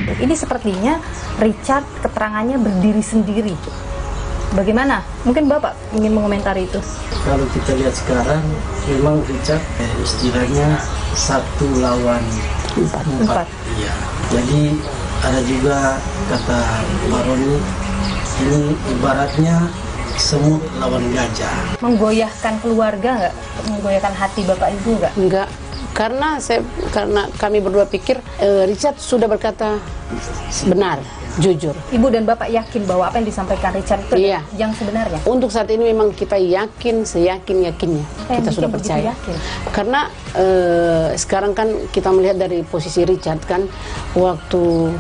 Ini sepertinya Richard keterangannya berdiri sendiri. Bagaimana? Mungkin Bapak ingin mengomentari itu. Kalau kita lihat sekarang, memang Richard istilahnya 1 lawan 4. Iya. Jadi ada juga kata Pak Roni, ini ibaratnya semut lawan gajah. Menggoyahkan keluarga nggak? Menggoyahkan hati Bapak Ibu nggak? Enggak. Karena kami berdua pikir Richard sudah berkata benar, jujur. Ibu dan Bapak yakin bahwa apa yang disampaikan Richard itu yang sebenarnya? Untuk saat ini memang kita yakin, seyakin-yakinnya. Kita sudah percaya. Karena sekarang kan kita melihat dari posisi Richard kan, waktu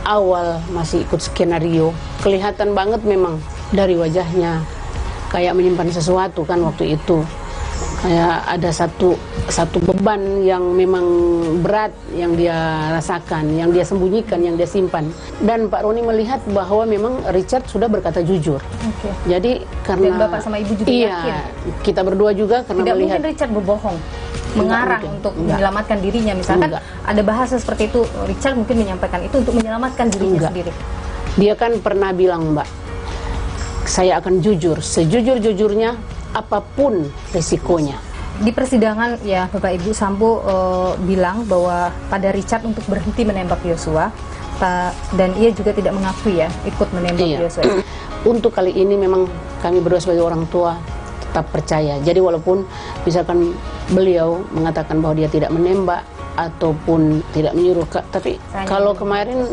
awal masih ikut skenario, kelihatan banget memang dari wajahnya kayak menyimpan sesuatu kan waktu itu. Kayak ada satu beban yang memang berat yang dia rasakan, yang dia sembunyikan, yang dia simpan. Dan Pak Roni melihat bahwa memang Richard sudah berkata jujur. Jadi karena dan Bapak sama Ibu juga yakin. Kita berdua juga karena tidak melihat mungkin Richard berbohong, mengarang untuk menyelamatkan dirinya. Misalkan ada bahasa seperti itu, Richard mungkin menyampaikan itu untuk menyelamatkan dirinya sendiri. Dia kan pernah bilang, Mbak, saya akan jujur, sejujur-jujurnya apapun resikonya. Di persidangan ya Bapak Ibu, Sambo bilang bahwa pada Richard untuk berhenti menembak Yosua, dan ia juga tidak mengakui ya ikut menembak Yosua. Untuk kali ini memang kami berdua sebagai orang tua tetap percaya. Jadi walaupun misalkan beliau mengatakan bahwa dia tidak menembak ataupun tidak menyuruh, tapi kalau kemarin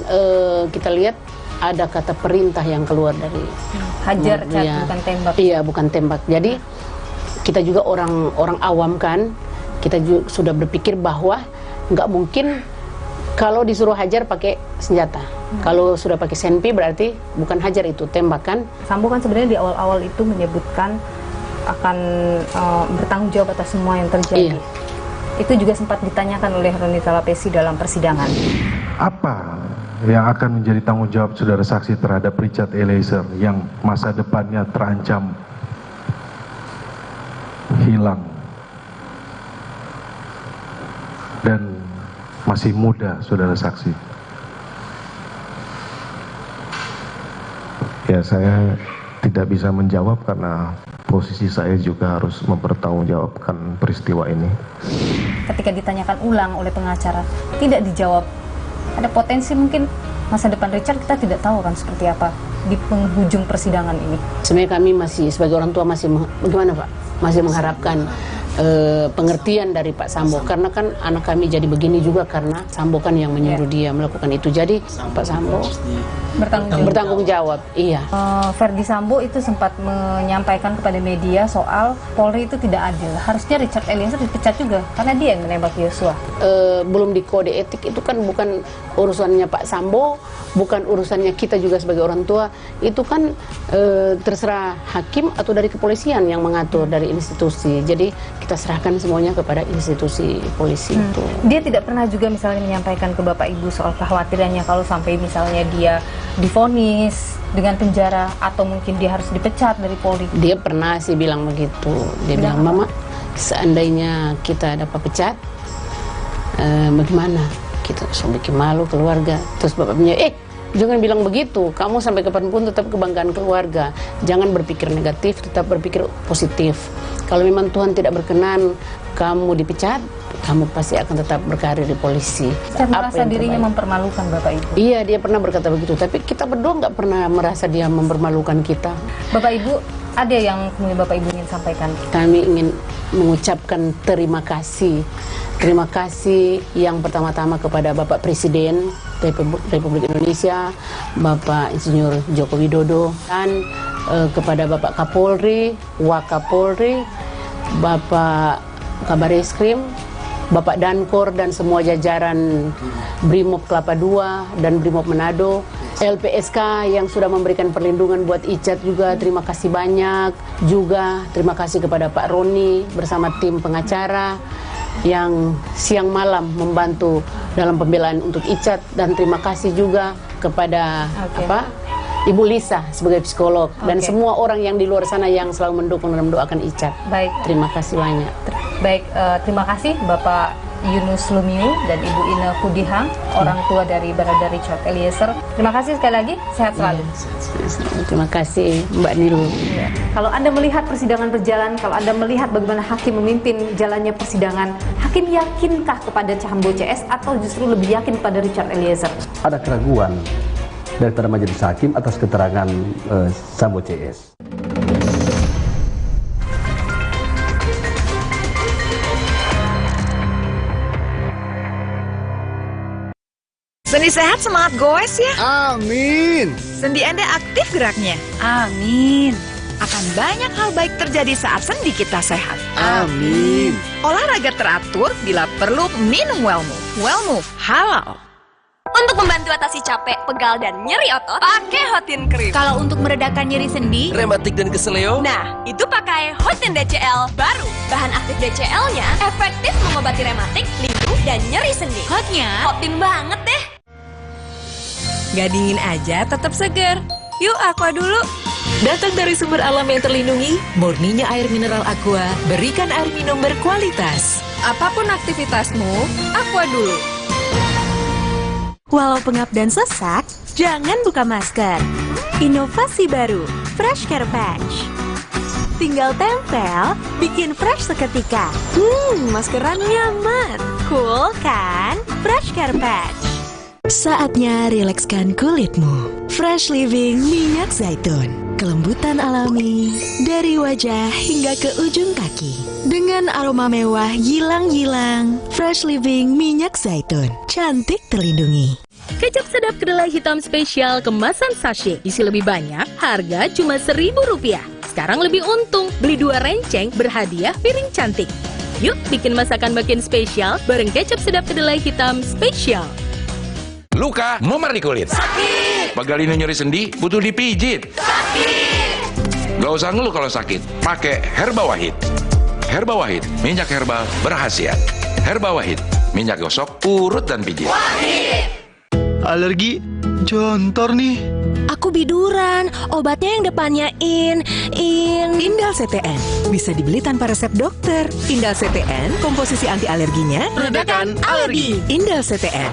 kita lihat ada kata perintah yang keluar dari hajar, bukan tembak. Iya, bukan tembak. Jadi kita juga orang awam kan, kita juga sudah berpikir bahwa nggak mungkin kalau disuruh hajar pakai senjata. Kalau sudah pakai senpi berarti bukan hajar, itu tembakan. Sambo kan sebenarnya di awal-awal itu menyebutkan akan bertanggung jawab atas semua yang terjadi. Iya. Itu juga sempat ditanyakan oleh Roni Talapesi dalam persidangan. Apa yang akan menjadi tanggung jawab saudara saksi terhadap Richard Eliezer yang masa depannya terancam hilang dan masih muda, saudara saksi? Ya, saya tidak bisa menjawab karena posisi saya juga harus mempertanggungjawabkan peristiwa ini. Ketika ditanyakan ulang oleh pengacara, tidak dijawab. Ada potensi mungkin masa depan Richard kita tidak tahu kan seperti apa di penghujung persidangan ini. Sebenarnya kami masih sebagai orang tua masih bagaimana Pak? Masih mengharapkan pengertian dari Pak Sambo, karena kan anak kami jadi begini juga karena Sambo kan yang menyuruh dia melakukan itu. Jadi Pak Sambo bertanggung jawab. Iya. Verdi Sambo itu sempat menyampaikan kepada media soal Polri itu tidak adil. Harusnya Richard Eliezer dipecat juga karena dia yang menembak Yosua. Belum di kode etik itu kan bukan urusannya Pak Sambo, bukan urusannya kita juga sebagai orang tua. Itu kan terserah hakim atau dari kepolisian yang mengatur, dari institusi. Jadi kita serahkan semuanya kepada institusi polisi itu. Dia tidak pernah juga misalnya menyampaikan ke Bapak Ibu soal kekhawatirannya kalau sampai misalnya dia divonis dengan penjara atau mungkin dia harus dipecat dari Polri. Dia pernah sih bilang begitu. Dia bilang, Mama, seandainya kita dapat pecat, bagaimana? Kita bikin malu keluarga. Terus bapaknya, jangan bilang begitu. Kamu sampai kapanpun tetap kebanggaan keluarga. Jangan berpikir negatif, tetap berpikir positif. Kalau memang Tuhan tidak berkenan kamu dipecat, kamu pasti akan tetap berkarir di polisi. Saya merasa dirinya mempermalukan Bapak Ibu. Iya, dia pernah berkata begitu. Tapi kita berdua nggak pernah merasa dia mempermalukan kita. Bapak Ibu, ada yang kemudian Bapak Ibu ingin sampaikan? Kami ingin mengucapkan terima kasih. Terima kasih yang pertama-tama kepada Bapak Presiden Republik Indonesia, Bapak Insinyur Joko Widodo, dan kepada Bapak Kapolri, Wakapolri, Bapak Kabareskrim, Bapak Dankor dan semua jajaran Brimob Kelapa II dan Brimob Manado, LPSK yang sudah memberikan perlindungan buat Icat juga, terima kasih banyak. Juga terima kasih kepada Pak Roni bersama tim pengacara yang siang malam membantu dalam pembelaan untuk Icat, dan terima kasih juga kepada Ibu Lisa sebagai psikolog dan semua orang yang di luar sana yang selalu mendukung dan mendoakan Icat. Baik. Terima kasih banyak. Baik, terima kasih Bapak Yunus Lumiu dan Ibu Ina Kudihang, orang tua dari Barada Richard Eliezer. Terima kasih sekali lagi, sehat selalu. Terima kasih Mbak Nilu. Kalau Anda melihat persidangan berjalan, kalau Anda melihat bagaimana hakim memimpin jalannya persidangan, hakim yakinkah kepada Sambo CS atau justru lebih yakin pada Richard Eliezer? Ada keraguan daripada majelis hakim atas keterangan Sambo CS. Sendi sehat, semangat goes ya. Amin. Sendi Anda aktif geraknya. Amin. Akan banyak hal baik terjadi saat sendi kita sehat. Amin. Olahraga teratur, bila perlu minum Wellmove. Wellmove halal. Untuk membantu atasi capek, pegal, dan nyeri otot, pakai Hotin Cream. Kalau untuk meredakan nyeri sendi, rematik dan keseleo, nah, itu pakai Hotin DCL baru. Bahan aktif DCL-nya efektif mengobati rematik, linu, dan nyeri sendi. hotnya Hotin banget deh. Gak dingin aja, tetap segar. Yuk, Aqua dulu. Datang dari sumber alam yang terlindungi, murninya air mineral Aqua, berikan air minum berkualitas. Apapun aktivitasmu, Aqua dulu. Walau pengap dan sesak, Jangan buka masker. Inovasi baru, Fresh Care Patch. Tinggal tempel, bikin fresh seketika. Maskeran nyaman. Cool kan? Fresh Care Patch. Saatnya rilekskan kulitmu. Fresh Living minyak zaitun. Kelembutan alami dari wajah hingga ke ujung kaki. Dengan aroma mewah yilang-yilang. Fresh Living minyak zaitun. Cantik terlindungi. Kecap sedap kedelai hitam spesial kemasan sachet. Isi lebih banyak, harga cuma Rp1.000. Sekarang lebih untung, beli 2 renceng berhadiah piring cantik. Yuk bikin masakan makin spesial bareng kecap sedap kedelai hitam spesial. Luka, memar di kulit. Sakit. Pegalinu nyeri sendi, butuh dipijit. Sakit. Gak usah ngeluh kalau sakit, pakai Herba Wahid. Herba Wahid, minyak herbal berkhasiat. Herba Wahid, minyak gosok, urut dan pijit. Wahid. Alergi, jontor nih. Aku biduran, obatnya yang depannya Indal CTN bisa dibeli tanpa resep dokter. Indal CTN, komposisi anti alerginya meredakan alergi. Indal CTN.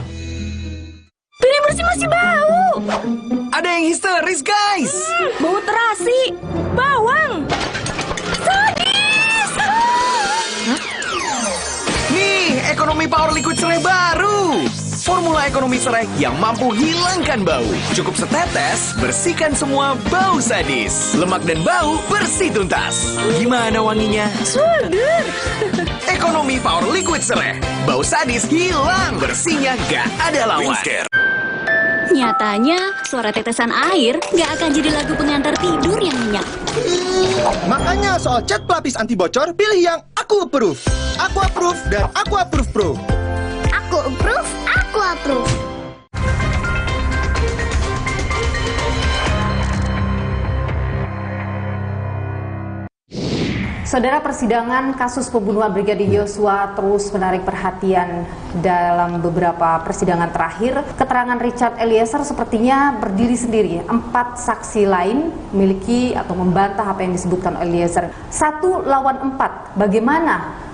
Piring bersih masih bau. Ada yang histeris, guys. Bau terasi, bawang, sadis. Nih, ekonomi power liquid serai baru. Formula ekonomi serai yang mampu hilangkan bau. Cukup setetes, bersihkan semua bau sadis. Lemak dan bau bersih tuntas. Gimana wanginya? Seger. Ekonomi power liquid serai. Bau sadis hilang, bersihnya gak ada lawan. Nyatanya, suara tetesan air gak akan jadi lagu pengantar tidur yang nyenyak. Makanya soal cat pelapis anti bocor, pilih yang Aku Approve. Aku Approve dan Aku Approve Pro. Aku approve, aku approve. Saudara, persidangan kasus pembunuhan Brigadir Yosua terus menarik perhatian. Dalam beberapa persidangan terakhir, keterangan Richard Eliezer sepertinya berdiri sendiri. 4 saksi lain memiliki atau membantah apa yang disebutkan Eliezer. 1 lawan 4. Bagaimana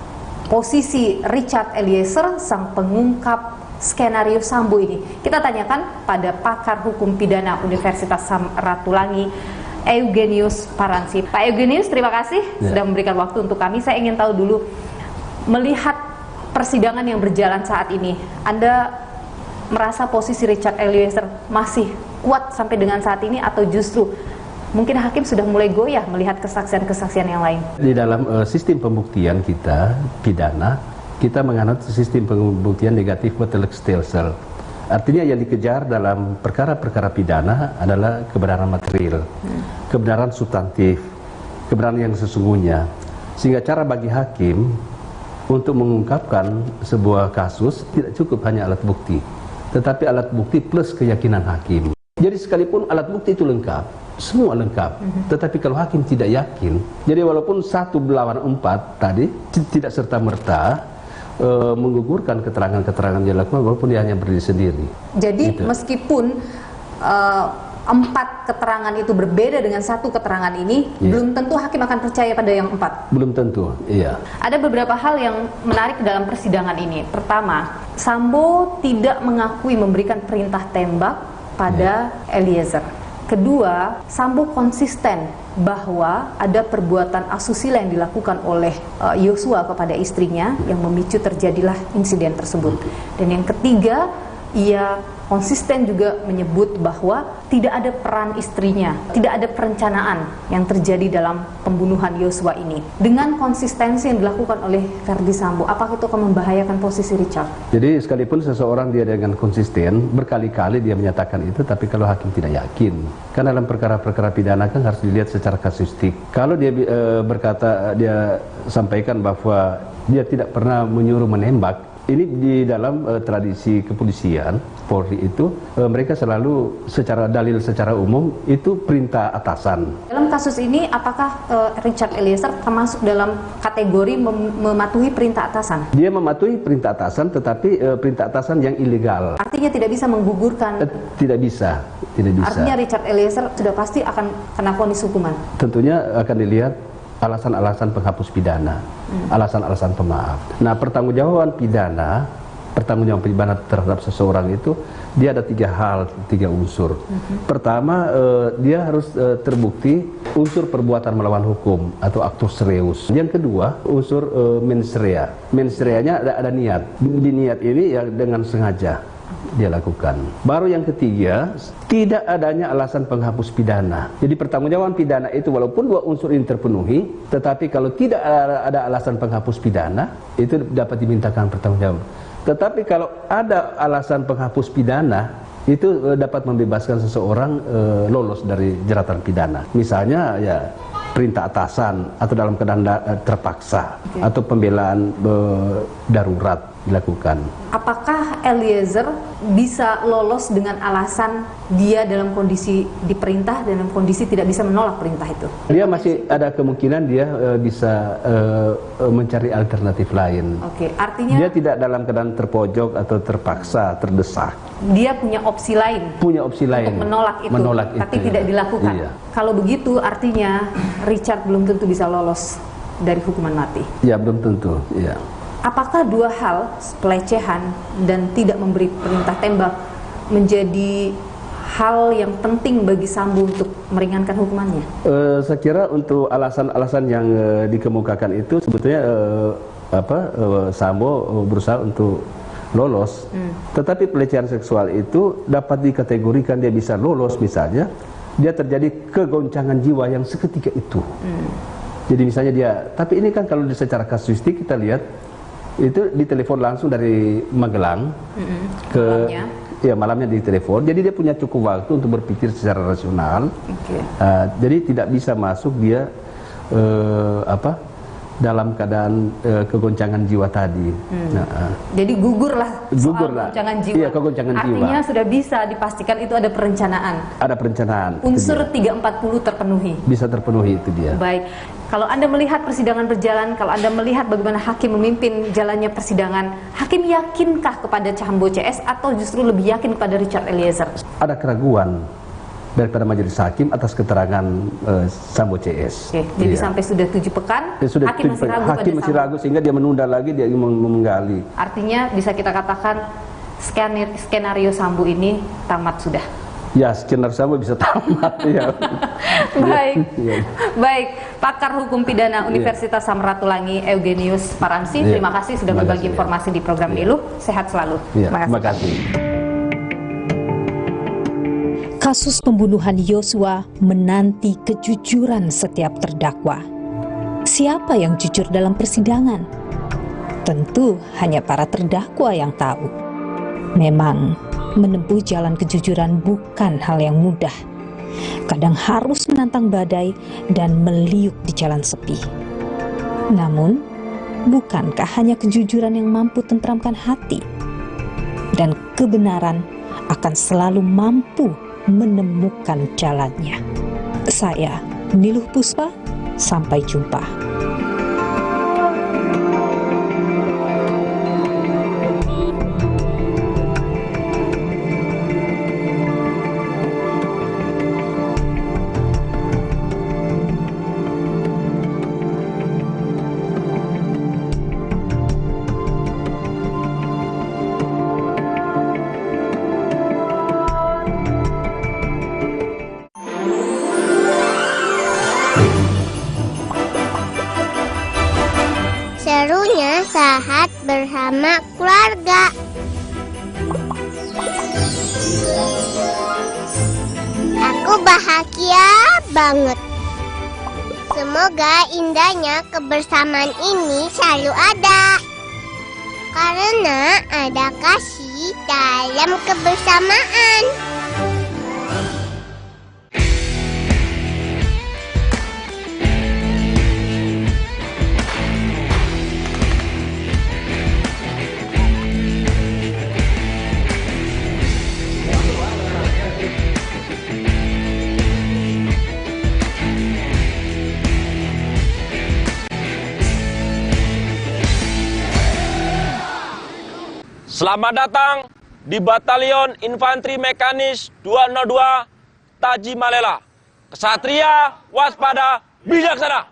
posisi Richard Eliezer, sang pengungkap skenario Sambo ini? Kita tanyakan pada pakar hukum pidana Universitas Samratulangi, Eugenius Paransi. Pak Eugenius, terima kasih sudah memberikan waktu untuk kami. Saya ingin tahu dulu, melihat persidangan yang berjalan saat ini, Anda merasa posisi Richard Eliezer masih kuat sampai dengan saat ini, atau justru mungkin hakim sudah mulai goyah melihat kesaksian-kesaksian yang lain? Di dalam sistem pembuktian kita, pidana, kita menganut sistem pembuktian negatif Waterloo-Stelsel. Artinya yang dikejar dalam perkara-perkara pidana adalah kebenaran material, kebenaran substantif, kebenaran yang sesungguhnya. Sehingga cara bagi hakim untuk mengungkapkan sebuah kasus tidak cukup hanya alat bukti, tetapi alat bukti plus keyakinan hakim. Jadi sekalipun alat bukti itu lengkap, semua lengkap, tetapi kalau hakim tidak yakin, jadi walaupun 1 lawan 4 tadi tidak serta-merta menggugurkan keterangan-keterangan yang dilakukan walaupun dia hanya berdiri sendiri. Jadi gitu. Meskipun 4 keterangan itu berbeda dengan 1 keterangan ini, belum tentu hakim akan percaya pada yang 4. Belum tentu, iya. Ada beberapa hal yang menarik dalam persidangan ini. Pertama, Sambo tidak mengakui memberikan perintah tembak pada Eliezer. Kedua, Sambo konsisten bahwa ada perbuatan asusila yang dilakukan oleh Yosua kepada istrinya yang memicu terjadilah insiden tersebut. Dan yang ketiga, ia konsisten juga menyebut bahwa tidak ada peran istrinya, tidak ada perencanaan yang terjadi dalam pembunuhan Yosua ini. Dengan konsistensi yang dilakukan oleh Verdi Sambo, apakah itu akan membahayakan posisi Richard? Jadi sekalipun seseorang dia dengan konsisten, berkali-kali dia menyatakan itu, tapi kalau hakim tidak yakin, kan dalam perkara-perkara pidana kan harus dilihat secara kasuistik. Kalau dia berkata, dia sampaikan bahwa dia tidak pernah menyuruh menembak, ini di dalam tradisi kepolisian Polri itu mereka selalu secara dalil secara umum itu perintah atasan. Dalam kasus ini apakah Richard Eliezer termasuk dalam kategori mematuhi perintah atasan? Dia mematuhi perintah atasan, tetapi perintah atasan yang ilegal. Artinya tidak bisa menggugurkan? Tidak bisa. Artinya Richard Eliezer sudah pasti akan kena vonis hukuman? Tentunya akan dilihat alasan-alasan penghapus pidana, alasan-alasan pemaaf. Nah, pertanggungjawaban pidana pertanggungjawaban pidana terhadap seseorang itu dia ada 3 unsur. Pertama, dia harus terbukti unsur perbuatan melawan hukum atau actus reus. Yang kedua, unsur mens rea. Mens reanya ada niat. Di niat ini ya dengan sengaja dia lakukan. Baru yang ketiga, tidak adanya alasan penghapus pidana. Jadi pertanggungjawaban pidana itu walaupun 2 unsur ini terpenuhi, tetapi kalau tidak ada alasan penghapus pidana, itu dapat dimintakan pertanggungjawaban. Tetapi kalau ada alasan penghapus pidana, itu dapat membebaskan seseorang lolos dari jeratan pidana. Misalnya ya perintah atasan atau dalam keadaan terpaksa atau pembelaan darurat dilakukan. Apakah Eliezer bisa lolos dengan alasan dia dalam kondisi diperintah dan dalam kondisi tidak bisa menolak perintah itu? Dia masih ada kemungkinan dia bisa mencari alternatif lain. Oke, artinya dia tidak dalam keadaan terpojok atau terpaksa, terdesak. Dia punya opsi lain. Punya opsi lain untuk menolak itu, tapi tidak dilakukan. Iya. Kalau begitu artinya Richard belum tentu bisa lolos dari hukuman mati. Ya, belum tentu. Ya. Apakah 2 hal, pelecehan dan tidak memberi perintah tembak, menjadi hal yang penting bagi Sambo untuk meringankan hukumannya? Saya kira untuk alasan-alasan yang dikemukakan itu sebetulnya Sambo berusaha untuk lolos. Tetapi pelecehan seksual itu dapat dikategorikan dia bisa lolos misalnya dia terjadi kegoncangan jiwa yang seketika itu. Jadi misalnya dia, tapi ini kan kalau secara kasuistik kita lihat itu ditelepon langsung dari Magelang ke malamnya ditelepon. Jadi dia punya cukup waktu untuk berpikir secara rasional. Jadi tidak bisa masuk dia dalam keadaan kegoncangan jiwa tadi. Jadi gugurlah soal kegoncangan jiwa. Iya, kegoncangan jiwa. Artinya sudah bisa dipastikan itu ada perencanaan. Ada perencanaan. Unsur 340 terpenuhi. Bisa terpenuhi itu dia. Baik. Kalau Anda melihat persidangan berjalan, kalau Anda melihat bagaimana hakim memimpin jalannya persidangan, hakim yakinkah kepada Sambo CS atau justru lebih yakin kepada Richard Eliezer? Ada keraguan daripada majelis hakim atas keterangan Sambo CS. Jadi sampai sudah 7 pekan, hakim masih ragu pada Hakim masih ragu sehingga dia menunda lagi, dia ingin menggali. Artinya bisa kita katakan skenario Sambo ini tamat sudah. Ya, skenario Sambo bisa tamat ya. Baik. Baik, pakar hukum pidana Universitas Samratulangi Eugenius Paramsi, terima kasih sudah berbagi informasi di program Niluh. Sehat selalu. Terima kasih. Kasus pembunuhan Yosua menanti kejujuran setiap terdakwa. Siapa yang jujur dalam persidangan? Tentu hanya para terdakwa yang tahu. Memang menempuh jalan kejujuran bukan hal yang mudah. Kadang harus menantang badai dan meliuk di jalan sepi. Namun, bukankah hanya kejujuran yang mampu tenteramkan hati? Dan kebenaran akan selalu mampu menemukan jalannya. Saya, Niluh Puspa, sampai jumpa. Serunya saat bersama keluarga. Aku bahagia banget. Semoga indahnya kebersamaan ini selalu ada. Karena ada kasih dalam kebersamaan. Selamat datang di Batalion Infanteri Mekanis 202 Taji Malela. Kesatria, waspada, bijaksana.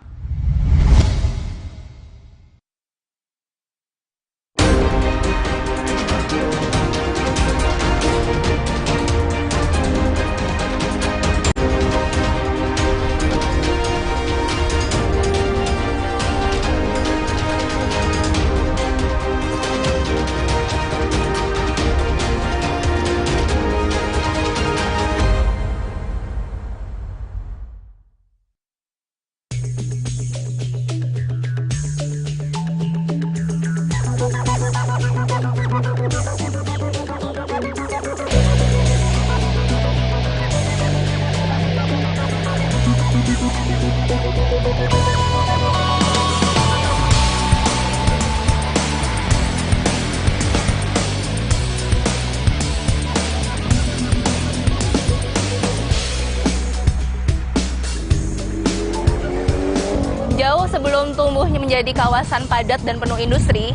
dulu menjadi kawasan padat dan penuh industri,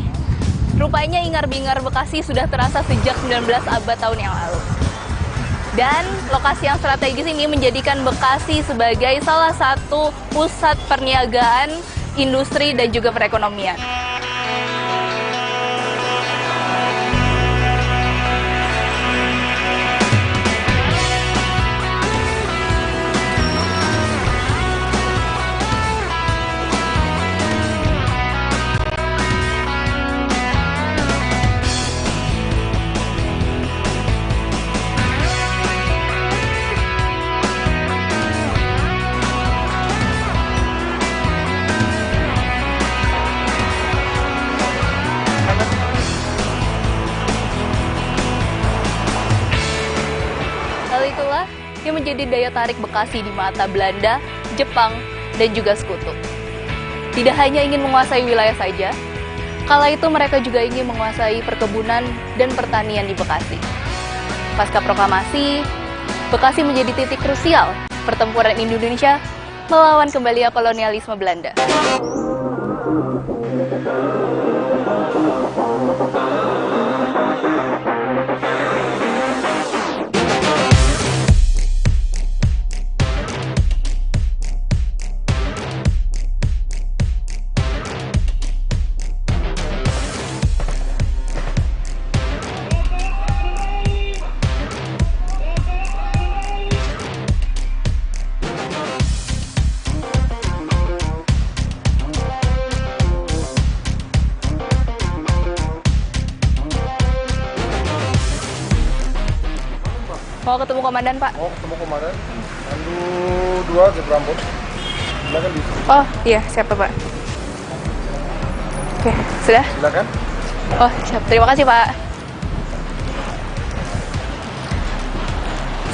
rupanya ingar-bingar Bekasi sudah terasa sejak 19 abad tahun yang lalu. Dan lokasi yang strategis ini menjadikan Bekasi sebagai salah satu pusat perniagaan, industri, dan juga perekonomian. Itulah yang menjadi daya tarik Bekasi di mata Belanda, Jepang, dan juga sekutu. Tidak hanya ingin menguasai wilayah saja, kala itu mereka juga ingin menguasai perkebunan dan pertanian di Bekasi. Pasca proklamasi, Bekasi menjadi titik krusial pertempuran Indonesia melawan kembali kolonialisme Belanda. Mau ketemu komandan, Pak? Mau ketemu komandan. Pandu 2 ke Prambors. Silakan di. Oh, iya, siap, Pak. Oke, sudah? Silakan. Oh, siap. Terima kasih, Pak.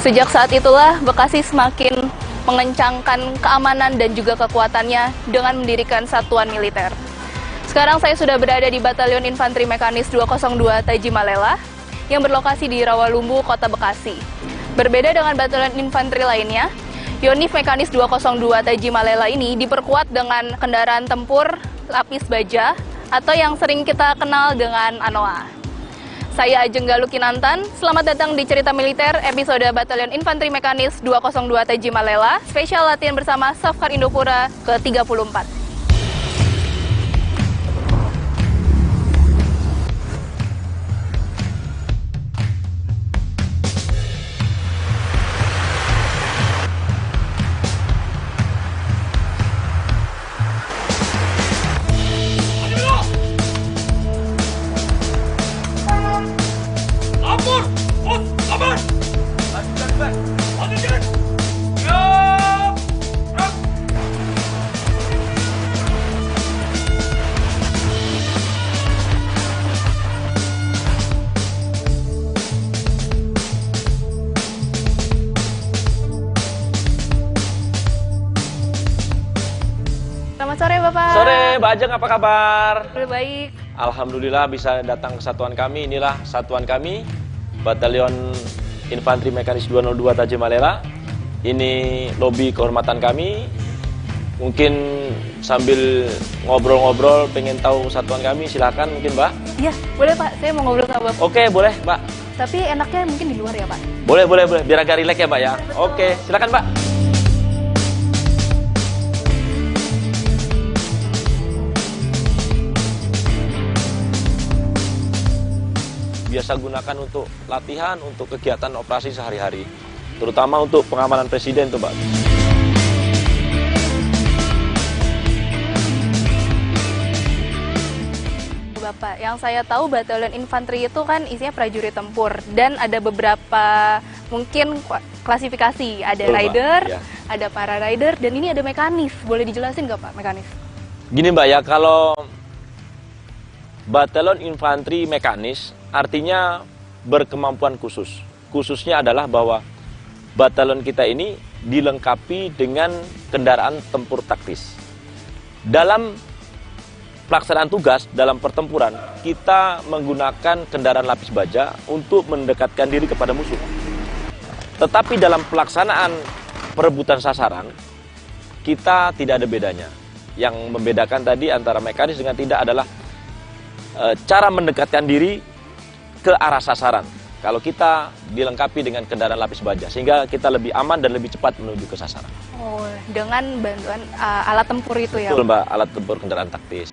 Sejak saat itulah Bekasi semakin mengencangkan keamanan dan juga kekuatannya dengan mendirikan satuan militer. Sekarang saya sudah berada di Batalion Infanteri Mekanis 202 Taji Malela yang berlokasi di Rawalumbu, Kota Bekasi. Berbeda dengan batalion infanteri lainnya, Yonif Mekanis 202 Taji Malela ini diperkuat dengan kendaraan tempur lapis baja atau yang sering kita kenal dengan ANOA. Saya Ajeng Galuh Kinantan, selamat datang di Cerita Militer episode Batalion Infanteri Mekanis 202 Taji Malela, spesial latihan bersama Safkar Indopura ke-34. Selamat sore, Bapak. Sore, Mbak Ajeng, apa kabar? Baik. Alhamdulillah bisa datang ke satuan kami. Inilah satuan kami, Batalion Infanteri Mekanis 202 Taji Malela. Ini lobi kehormatan kami. Mungkin sambil ngobrol-ngobrol, pengen tahu satuan kami, silakan mungkin, Mbak. Iya, boleh, Pak. Saya mau ngobrol sama Bapak. Oke, boleh, Mbak. Tapi enaknya mungkin di luar ya, Pak? Boleh. Biar agak rileks ya, Mbak ya. Oke, silakan, Mbak. Biasa gunakan untuk latihan, untuk kegiatan operasi sehari-hari, terutama untuk pengamanan presiden tuh, Pak. Bapak, yang saya tahu batalion infanteri itu kan isinya prajurit tempur dan ada beberapa mungkin klasifikasi, ada rider, ada para rider, dan ini ada mekanis. Boleh dijelasin nggak, Pak, mekanis? Gini, Mbak ya, kalau batalion infanteri mekanis artinya berkemampuan khusus. Khususnya adalah bahwa batalion kita ini dilengkapi dengan kendaraan tempur taktis. Dalam pelaksanaan tugas dalam pertempuran, kita menggunakan kendaraan lapis baja untuk mendekatkan diri kepada musuh. Tetapi dalam pelaksanaan perebutan sasaran, kita tidak ada bedanya. Yang membedakan tadi antara mekanis dengan tidak adalah cara mendekatkan diri ke arah sasaran. Kalau kita dilengkapi dengan kendaraan lapis baja, sehingga kita lebih aman dan lebih cepat menuju ke sasaran. Oh, dengan bantuan alat tempur itu ya? Betul Mbak, alat tempur kendaraan taktis.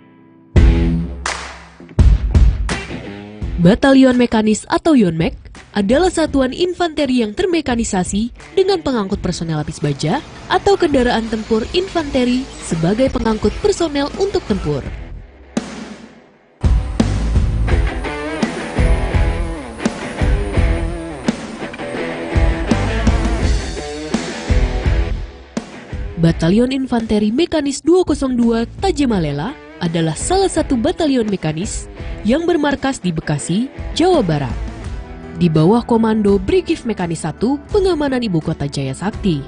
Batalion Mekanis atau Yonmek adalah satuan infanteri yang termekanisasi dengan pengangkut personel lapis baja atau kendaraan tempur infanteri sebagai pengangkut personel untuk tempur. Batalion Infanteri Mekanis 202 Tajemalela adalah salah satu batalion mekanis yang bermarkas di Bekasi, Jawa Barat. Di bawah komando Brigif Mekanis 1 Pengamanan Ibu Kota Jaya Sakti.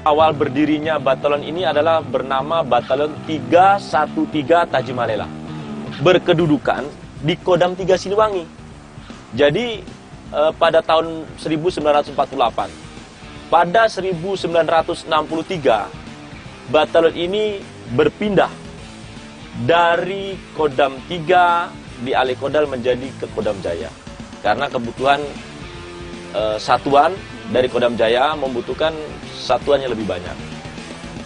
Awal berdirinya batalion ini adalah bernama Batalion 313 Tajemalela. Berkedudukan di Kodam 3 Siliwangi. Jadi pada tahun 1948, pada 1963, batalion ini berpindah dari Kodam 3 di Ali Kodal menjadi ke Kodam Jaya. Karena kebutuhan satuan dari Kodam Jaya membutuhkan satuan yang lebih banyak.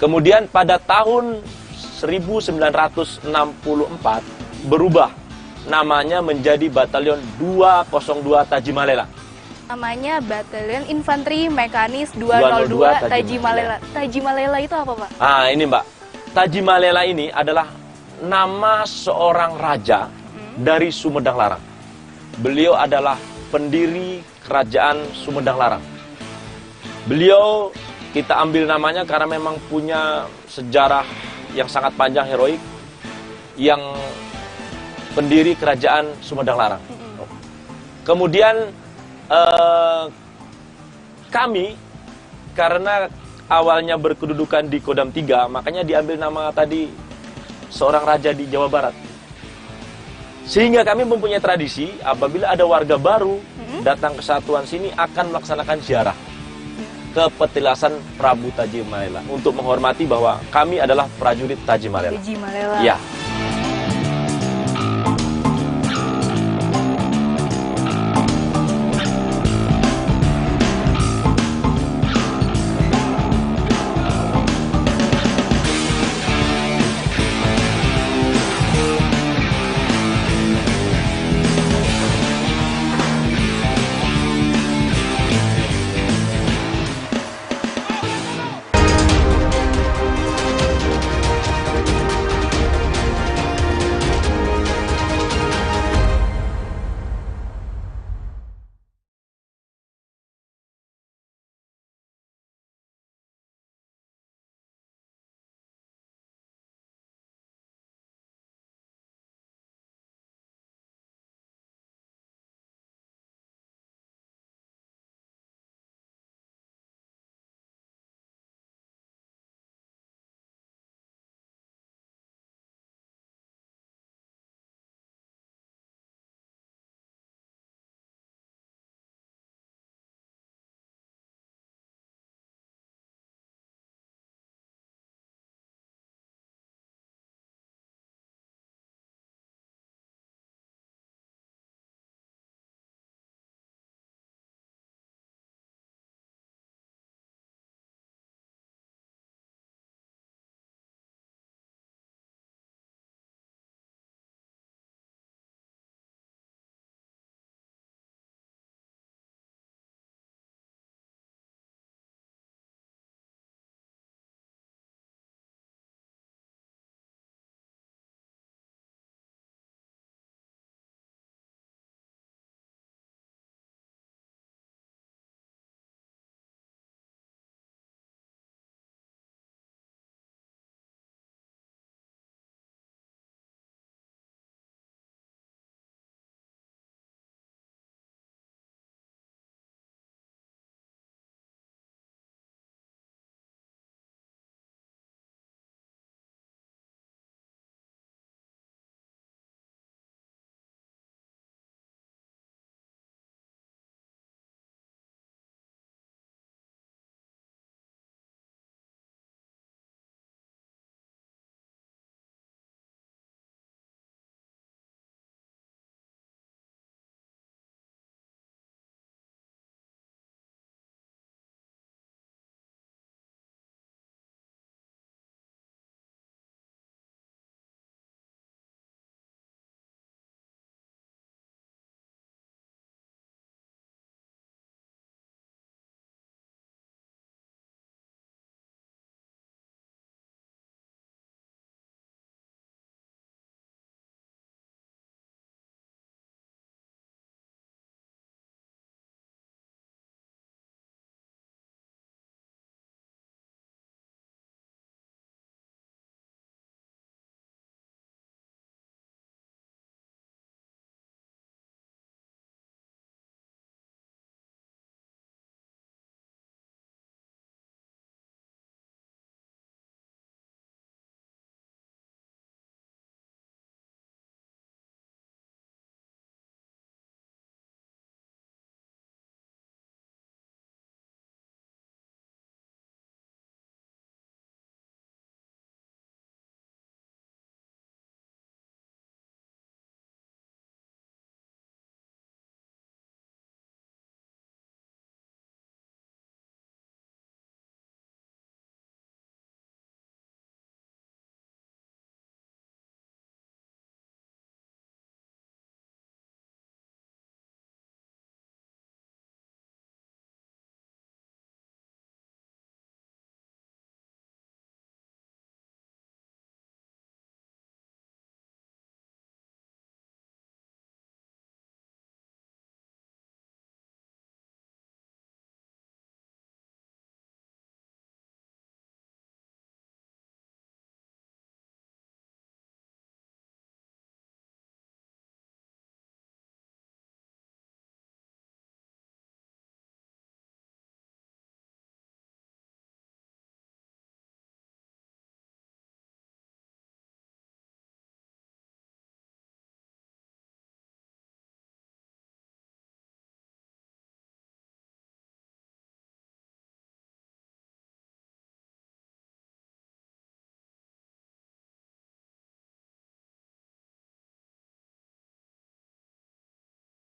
Kemudian pada tahun 1964 berubah namanya menjadi Batalion 202 Tajemalela. Namanya Batalion Infanteri Mekanis 202 Tajemalela. Tajemalela itu apa, Pak? Ah, ini Mbak. Tajemalela ini adalah nama seorang raja dari Sumedang Larang. Beliau adalah pendiri kerajaan Sumedang Larang. Beliau kita ambil namanya karena memang punya sejarah yang sangat panjang heroik, yang pendiri kerajaan Sumedang Larang. Kemudian kami karena awalnya berkedudukan di Kodam 3, makanya diambil nama tadi seorang raja di Jawa Barat. Sehingga kami mempunyai tradisi apabila ada warga baru datang ke satuan sini akan melaksanakan ziarah ke petilasan Prabu Tajemalela untuk menghormati bahwa kami adalah prajurit Tajemalela. Tajemalela. Ya.